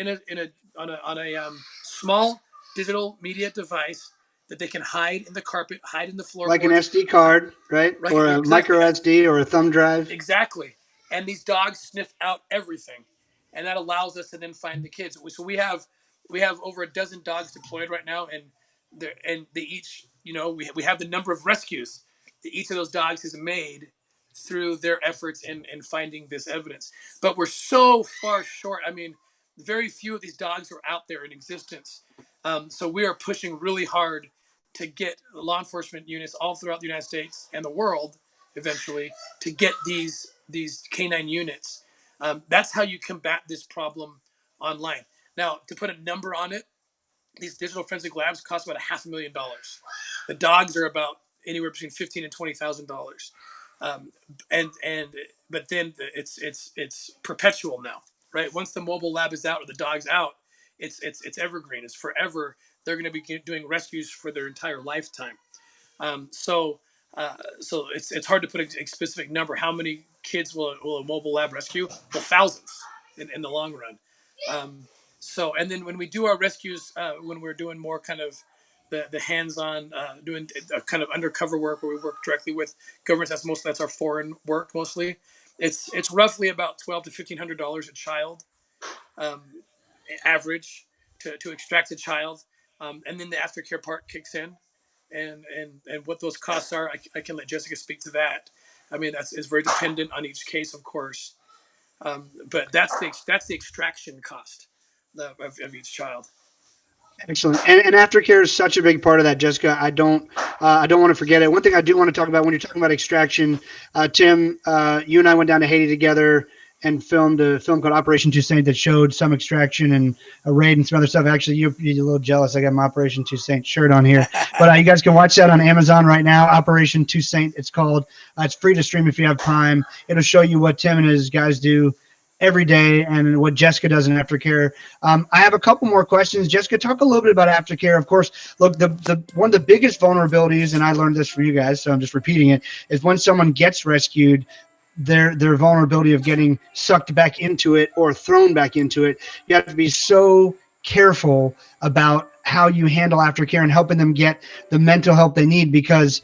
on a small digital media device that they can hide in the carpet, hide in the Like an floorboards. SD card, right? Right, Or a exactly. micro SD or a thumb drive. Exactly. And these dogs sniff out everything. And that allows us to then find the kids. So we have over a dozen dogs deployed right now, and they each, we have the number of rescues that each of those dogs has made through their efforts in finding this evidence. But we're so far short. I mean, very few of these dogs are out there in existence. So we are pushing really hard to get law enforcement units all throughout the United States and the world eventually to get these canine units. That's how you combat this problem online. Now, to put a number on it, these digital forensic labs cost about $500,000. The dogs are about anywhere between $15,000 and $20,000. And but then it's perpetual now, right? Once the mobile lab is out or the dog's out, it's evergreen. It's forever. They're going to be doing rescues for their entire lifetime. So it's hard to put a specific number. How many kids will a mobile lab rescue? Well, thousands in the long run. And then when we do our rescues, when we're doing more kind of the hands-on, doing a kind of undercover work where we work directly with governments, that's our foreign work mostly. It's roughly about $1,200 to $1,500 a child, um, average to extract a child, and then the aftercare part kicks in, and what those costs are, I can let Jessica speak to that. I mean, it's very dependent on each case, of course, but that's the extraction cost of each child. Excellent. And aftercare is such a big part of that, Jessica. I don't want to forget it. One thing I do want to talk about when you're talking about extraction, Tim, you and I went down to Haiti together and filmed a film called Operation Toussaint that showed some extraction and a raid and some other stuff. Actually, you're a little jealous. I got my Operation Toussaint shirt on here, but you guys can watch that on Amazon right now. Operation Toussaint, it's called. It's free to stream if you have Prime. It'll show you what Tim and his guys do every day and what Jessica does in aftercare. I have a couple more questions. Jessica, talk a little bit about aftercare. Of course, look, the one of the biggest vulnerabilities, and I learned this from you guys, so I'm just repeating it, is when someone gets rescued, their vulnerability of getting sucked back into it or thrown back into it. You have to be so careful about how you handle aftercare and helping them get the mental help they need, because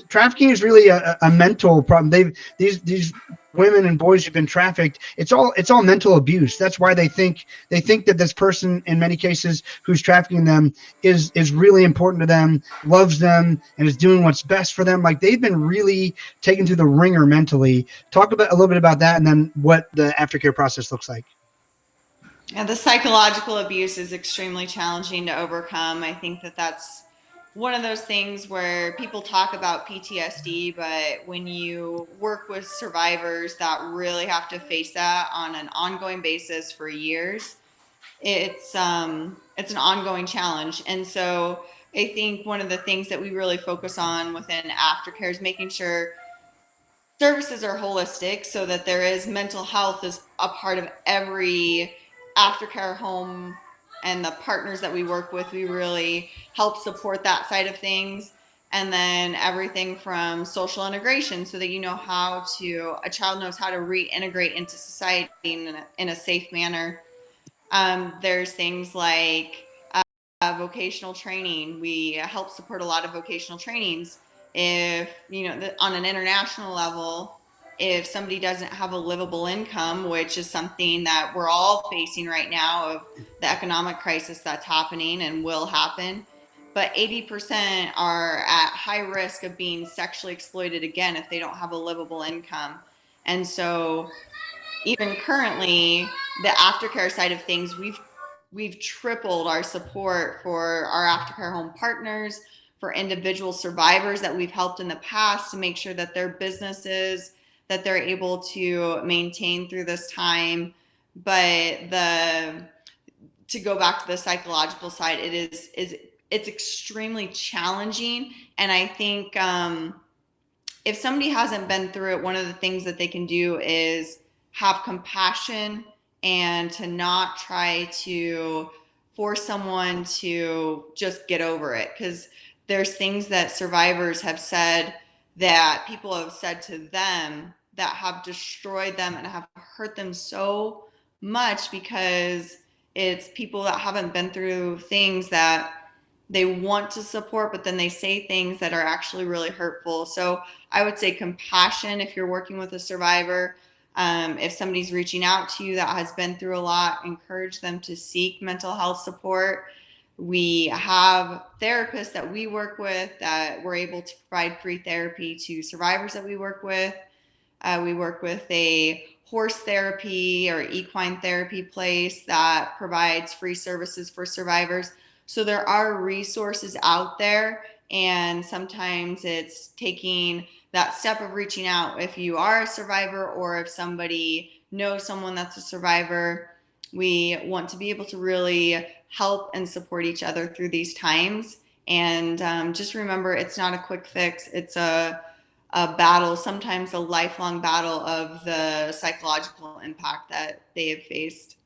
trafficking is really a mental problem. These women and boys who've been trafficked, it's all mental abuse. That's why they think that this person, in many cases, who's trafficking them is really important to them, loves them, and is doing what's best for them. Like, they've been really taken through the ringer mentally. Talk about a little bit about that, and then what the aftercare process looks like. Yeah, the psychological abuse is extremely challenging to overcome. I think that that's one of those things where people talk about PTSD, but when you work with survivors that really have to face that on an ongoing basis for years, it's an ongoing challenge. And so I think one of the things that we really focus on within aftercare is making sure services are holistic so that there is mental health is a part of every aftercare home, and the partners that we work with, we really help support that side of things. And then everything from social integration, so that you know how to, a child knows how to reintegrate into society in a safe manner. There's things like vocational training. We help support a lot of vocational trainings. If, you know, on an international level, if somebody doesn't have a livable income, which is something that we're all facing right now of the economic crisis that's happening and will happen, but 80% are at high risk of being sexually exploited again if they don't have a livable income. And so even currently, the aftercare side of things, we've tripled our support for our aftercare home partners, for individual survivors that we've helped in the past, to make sure that their businesses, that they're able to maintain through this time. But the to go back to the psychological side, it's extremely challenging. And I think if somebody hasn't been through it, one of the things that they can do is have compassion, and to not try to force someone to just get over it. Because there's things that survivors have said, that people have said to them, that have destroyed them and have hurt them so much, because it's people that haven't been through things that they want to support, but then they say things that are actually really hurtful. So I would say compassion if you're working with a survivor. If somebody's reaching out to you that has been through a lot, encourage them to seek mental health support. We have therapists that we work with that we're able to provide free therapy to survivors that we work with. We work with a horse therapy or equine therapy place that provides free services for survivors. So there are resources out there, and sometimes it's taking that step of reaching out. If you are a survivor, or if somebody knows someone that's a survivor, we want to be able to really help and support each other through these times. And just remember, it's not a quick fix. It's a battle, sometimes a lifelong battle, of the psychological impact that they have faced.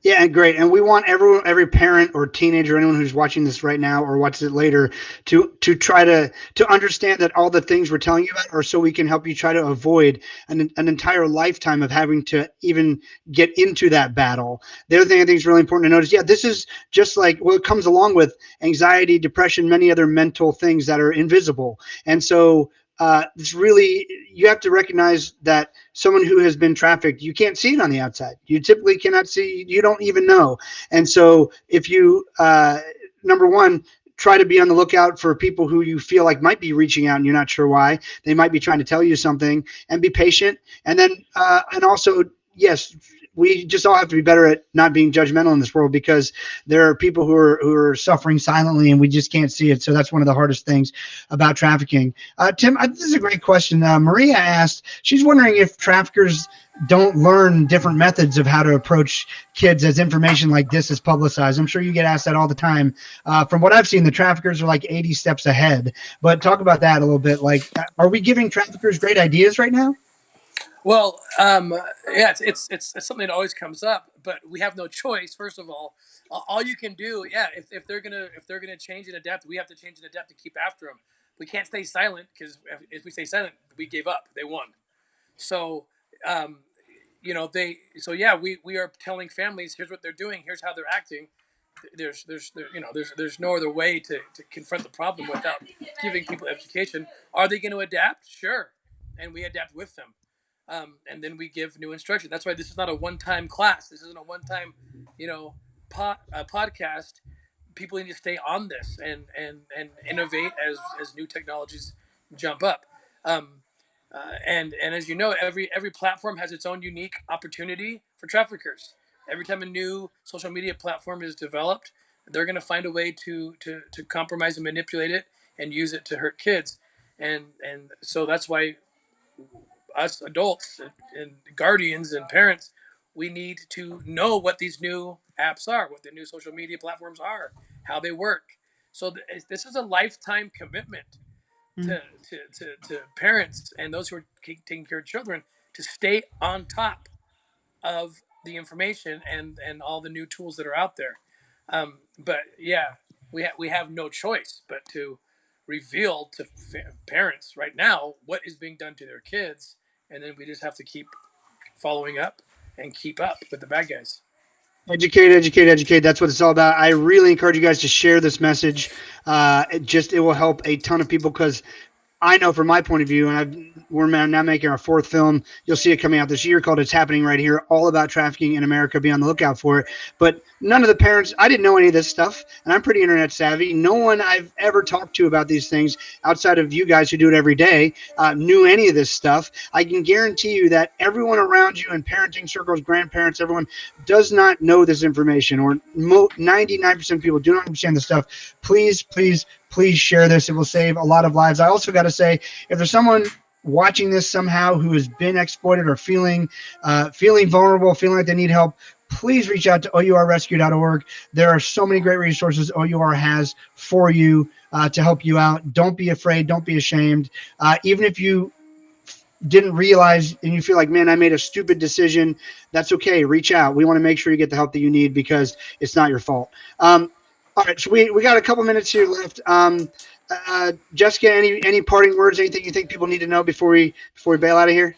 Yeah, great. And we want every parent or teenager, anyone who's watching this right now or watches it later, to try to understand that all the things we're telling you about are so we can help you try to avoid an entire lifetime of having to even get into that battle. The other thing I think is really important to notice, yeah, this is just like what comes along with anxiety, depression, many other mental things that are invisible. And so it's really, you have to recognize that someone who has been trafficked, you can't see it on the outside. You typically cannot see, you don't even know. And so if you, number one, try to be on the lookout for people who you feel like might be reaching out and you're not sure why. They might be trying to tell you something, and be patient. And then, and also, yes, we just all have to be better at not being judgmental in this world, because there are people who are suffering silently and we just can't see it. So that's one of the hardest things about trafficking. Tim, this is a great question. Maria asked, she's wondering if traffickers don't learn different methods of how to approach kids as information like this is publicized. I'm sure you get asked that all the time. From what I've seen, the traffickers are like 80 steps ahead. But talk about that a little bit. Like, are we giving traffickers great ideas right now? Well, yeah, it's something that always comes up, but we have no choice. First of all you can do, yeah, if they're gonna change and adapt, we have to change and adapt to keep after them. We can't stay silent, because if we stay silent, we gave up. They won. So, um, so yeah, we are telling families, here's what they're doing, here's how they're acting. There's no other way to confront the problem without giving people education. Are they going to adapt? Sure, and we adapt with them, and then we give new instruction. That's why this is not a one-time class. This isn't a one-time, podcast. People need to stay on this and innovate as new technologies jump up. Um, and as you know, every platform has its own unique opportunity for traffickers, Every time a new social media platform is developed, they're going to find a way to compromise and manipulate it and use it to hurt kids. And so that's why us adults and guardians and parents, we need to know what these new apps are, what the new social media platforms are, how they work. So this is a lifetime commitment Mm. to parents and those who are taking care of children to stay on top of the information and all the new tools that are out there. But yeah, we have no choice but to reveal to parents right now what is being done to their kids, and then we just have to keep following up and keep up with the bad guys. Educate, educate, educate. That's what it's all about. I really encourage you guys to share this message. It will help a ton of people, because I know from my point of view, and we're now making our fourth film. You'll see it coming out this year called It's Happening Right Here, all about trafficking in America. Be on the lookout for it. But none of the parents, I didn't know any of this stuff, and I'm pretty internet savvy. No one I've ever talked to about these things outside of you guys who do it every day knew any of this stuff. I can guarantee you that everyone around you in parenting circles, grandparents, everyone does not know this information, or 99% of people do not understand this stuff. Please, please, please share this. It will save a lot of lives. I also got to say, if there's someone watching this somehow who has been exploited or feeling vulnerable, feeling like they need help, please reach out to OURrescue.org. There are so many great resources OUR has for you to help you out. Don't be afraid. Don't be ashamed. Even if you didn't realize and you feel like, man, I made a stupid decision, that's okay. Reach out. We want to make sure you get the help that you need, because it's not your fault. All right, so we got a couple minutes here left. Jessica, any parting words, anything you think people need to know before we bail out of here?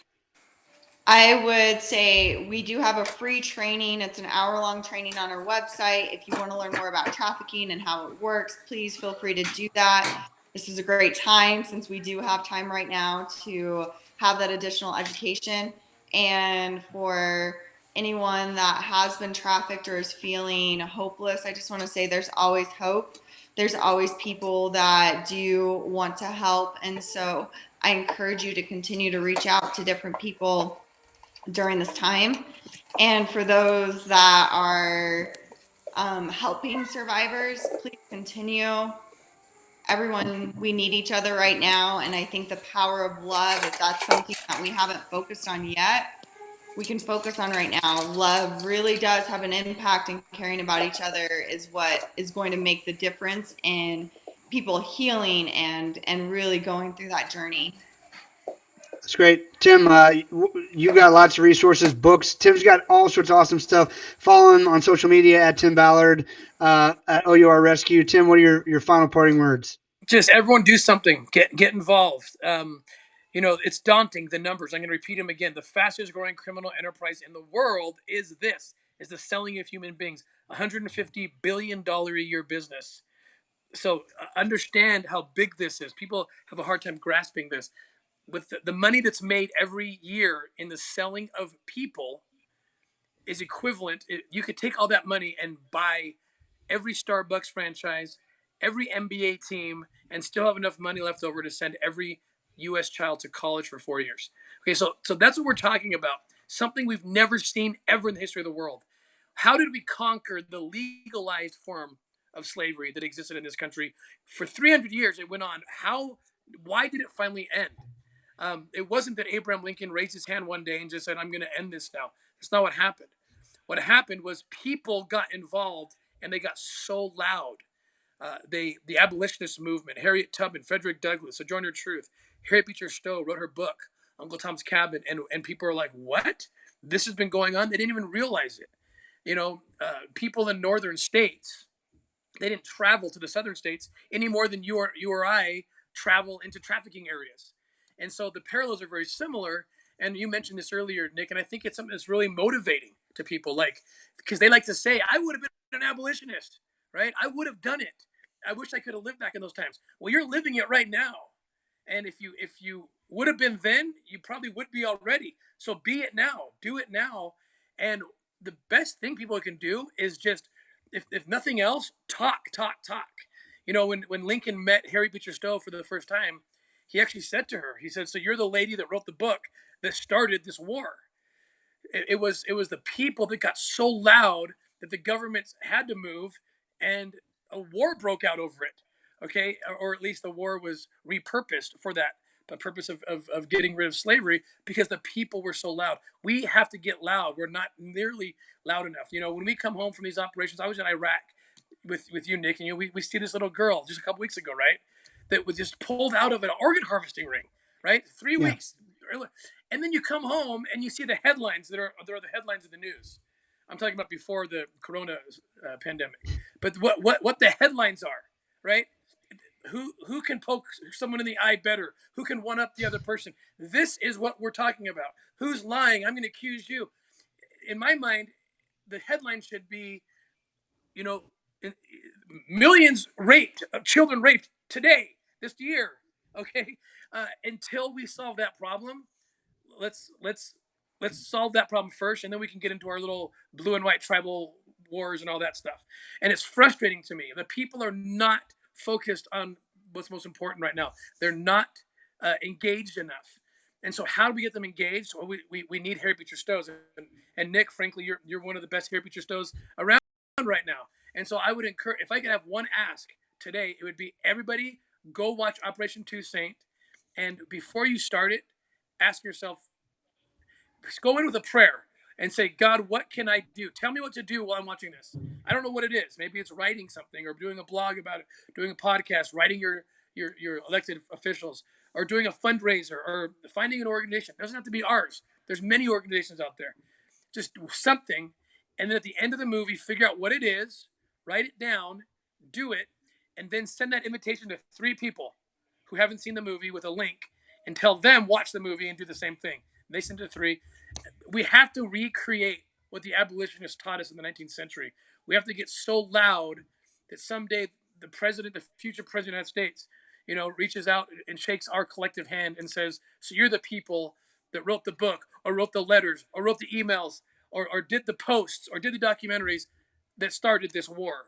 I would say we do have a free training. It's an hour-long training on our website. If you want to learn more about trafficking and how it works, please feel free to do that. This is a great time, since we do have time right now to have that additional education. And for anyone that has been trafficked or is feeling hopeless, I just want to say there's always hope. There's always people that do want to help. And so I encourage you to continue to reach out to different people during this time. And for those that are helping survivors, please continue. Everyone, we need each other right now. And I think the power of love, if that's something that we haven't focused on yet, we can focus on right now. Love really does have an impact, and caring about each other is what is going to make the difference in people healing and really going through that journey. That's great. Tim, you got lots of resources, books. Tim's got all sorts of awesome stuff. Follow him on social media at Tim Ballard, at O.U.R Rescue. Tim, what are your final parting words? Just everyone do something. Get involved. It's daunting, the numbers. I'm going to repeat them again. The fastest growing criminal enterprise in the world is the selling of human beings. $150 billion a year business. So understand how big this is. People have a hard time grasping this. With the money that's made every year in the selling of people is equivalent. You could take all that money and buy every Starbucks franchise, every NBA team, and still have enough money left over to send every U.S. child to college for 4 years. Okay, so that's what we're talking about. Something we've never seen ever in the history of the world. How did we conquer the legalized form of slavery that existed in this country for 300 years? It went on. Why did it finally end? It wasn't that Abraham Lincoln raised his hand one day and just said, "I'm going to end this now." That's not what happened. What happened was people got involved, and they got so loud. The abolitionist movement, Harriet Tubman, Frederick Douglass, Sojourner Truth, Harriet Beecher Stowe wrote her book, Uncle Tom's Cabin, and people are like, "What? This has been going on?" They didn't even realize it. People in northern states, they didn't travel to the southern states any more than you or I travel into trafficking areas. And so the parallels are very similar. And you mentioned this earlier, Nick, and I think it's something that's really motivating to people, like, because they like to say, "I would have been an abolitionist, right? I would have done it. I wish I could have lived back in those times." Well, you're living it right now. And if you would have been then, you probably would be already. So be it now, do it now. And the best thing people can do is just, if nothing else, talk, talk, talk. When Lincoln met Harriet Beecher Stowe for the first time, he actually said to her, he said, "So you're the lady that wrote the book that started this war." it was the people that got so loud that the governments had to move, and a war broke out over it. Okay, or at least the war was repurposed for that, the purpose of getting rid of slavery, because the people were so loud. We have to get loud. We're not nearly loud enough. When we come home from these operations, I was in Iraq with you, Nick, and we see this little girl just a couple weeks ago, right? That was just pulled out of an organ harvesting ring, right? 3 Yeah. weeks. And then you come home and you see the headlines that are the headlines of the news. I'm talking about before the corona pandemic. But what the headlines are, right? Who can poke someone in the eye better? Who can one up the other person? This is what we're talking about. Who's lying? I'm going to accuse you. In my mind, the headline should be, you know, millions raped, children raped today, this year. Okay, until we solve that problem, let's solve that problem first, and then we can get into our little blue and white tribal wars and all that stuff. And it's frustrating to me. The people are not focused on what's most important right now. They're not engaged enough. And so, how do we get them engaged? Well, we need Harry Beecher Stowe's, and Nick, frankly, you're one of the best Harry Beecher Stowe's around right now. And so, I would encourage, if I could have one ask today, it would be everybody go watch Operation Two Saint, and before you start it, ask yourself, go in with a prayer and say, God, what can I do? Tell me what to do while I'm watching this. I don't know what it is. Maybe it's writing something, or doing a blog about it, doing a podcast, writing your elected officials, or doing a fundraiser, or finding an organization. It doesn't have to be ours. There's many organizations out there. Just do something, and then at the end of the movie, figure out what it is, write it down, do it, and then send that invitation to 3 people who haven't seen the movie with a link, and tell them watch the movie and do the same thing. They sent it to 3. We have to recreate what the abolitionists taught us in the 19th century. We have to get so loud that someday the future president of the United States, reaches out and shakes our collective hand and says, so you're the people that wrote the book, or wrote the letters, or wrote the emails, or did the posts, or did the documentaries that started this war.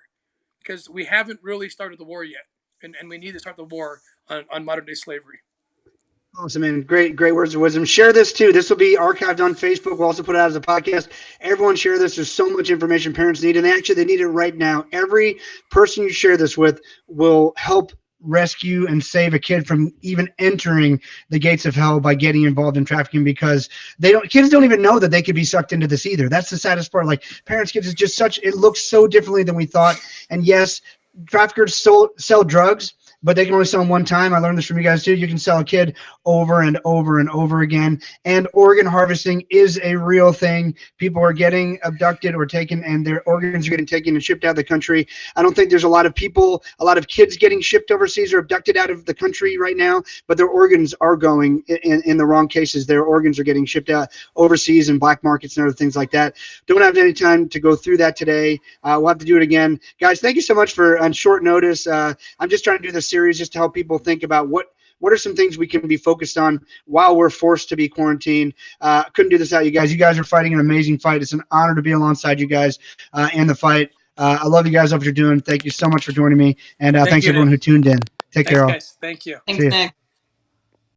Because we haven't really started the war yet. And we need to start the war on modern day slavery. Awesome, man. Great words of wisdom. Share this too. This will be archived on Facebook. We'll also put it out as a podcast. Everyone share this. There's so much information parents need, and they need it right now. Every person you share this with will help rescue and save a kid from even entering the gates of hell by getting involved in trafficking, because kids don't even know that they could be sucked into this either. That's the saddest part. Like, parents' kids is just it looks so differently than we thought. And yes, traffickers sell drugs, but they can only sell them one time. I learned this from you guys too. You can sell a kid over and over and over again. And organ harvesting is a real thing. People are getting abducted or taken, and their organs are getting taken and shipped out of the country. I don't think there's a lot of kids getting shipped overseas or abducted out of the country right now, but their organs are going in the wrong cases. Their organs are getting shipped out overseas in black markets and other things like that. Don't have any time to go through that today. We'll have to do it again. Guys, thank you so much on short notice. I'm just trying to do this series just to help people think about what are some things we can be focused on while we're forced to be quarantined. Couldn't do this without you guys. You guys are fighting an amazing fight. It's an honor to be alongside you guys in the fight. I love you guys. Love what you're doing. Thank you so much for joining me. And thanks you, everyone Nick. who tuned in. Take care, all. Guys. Thank you. Thanks, Nick.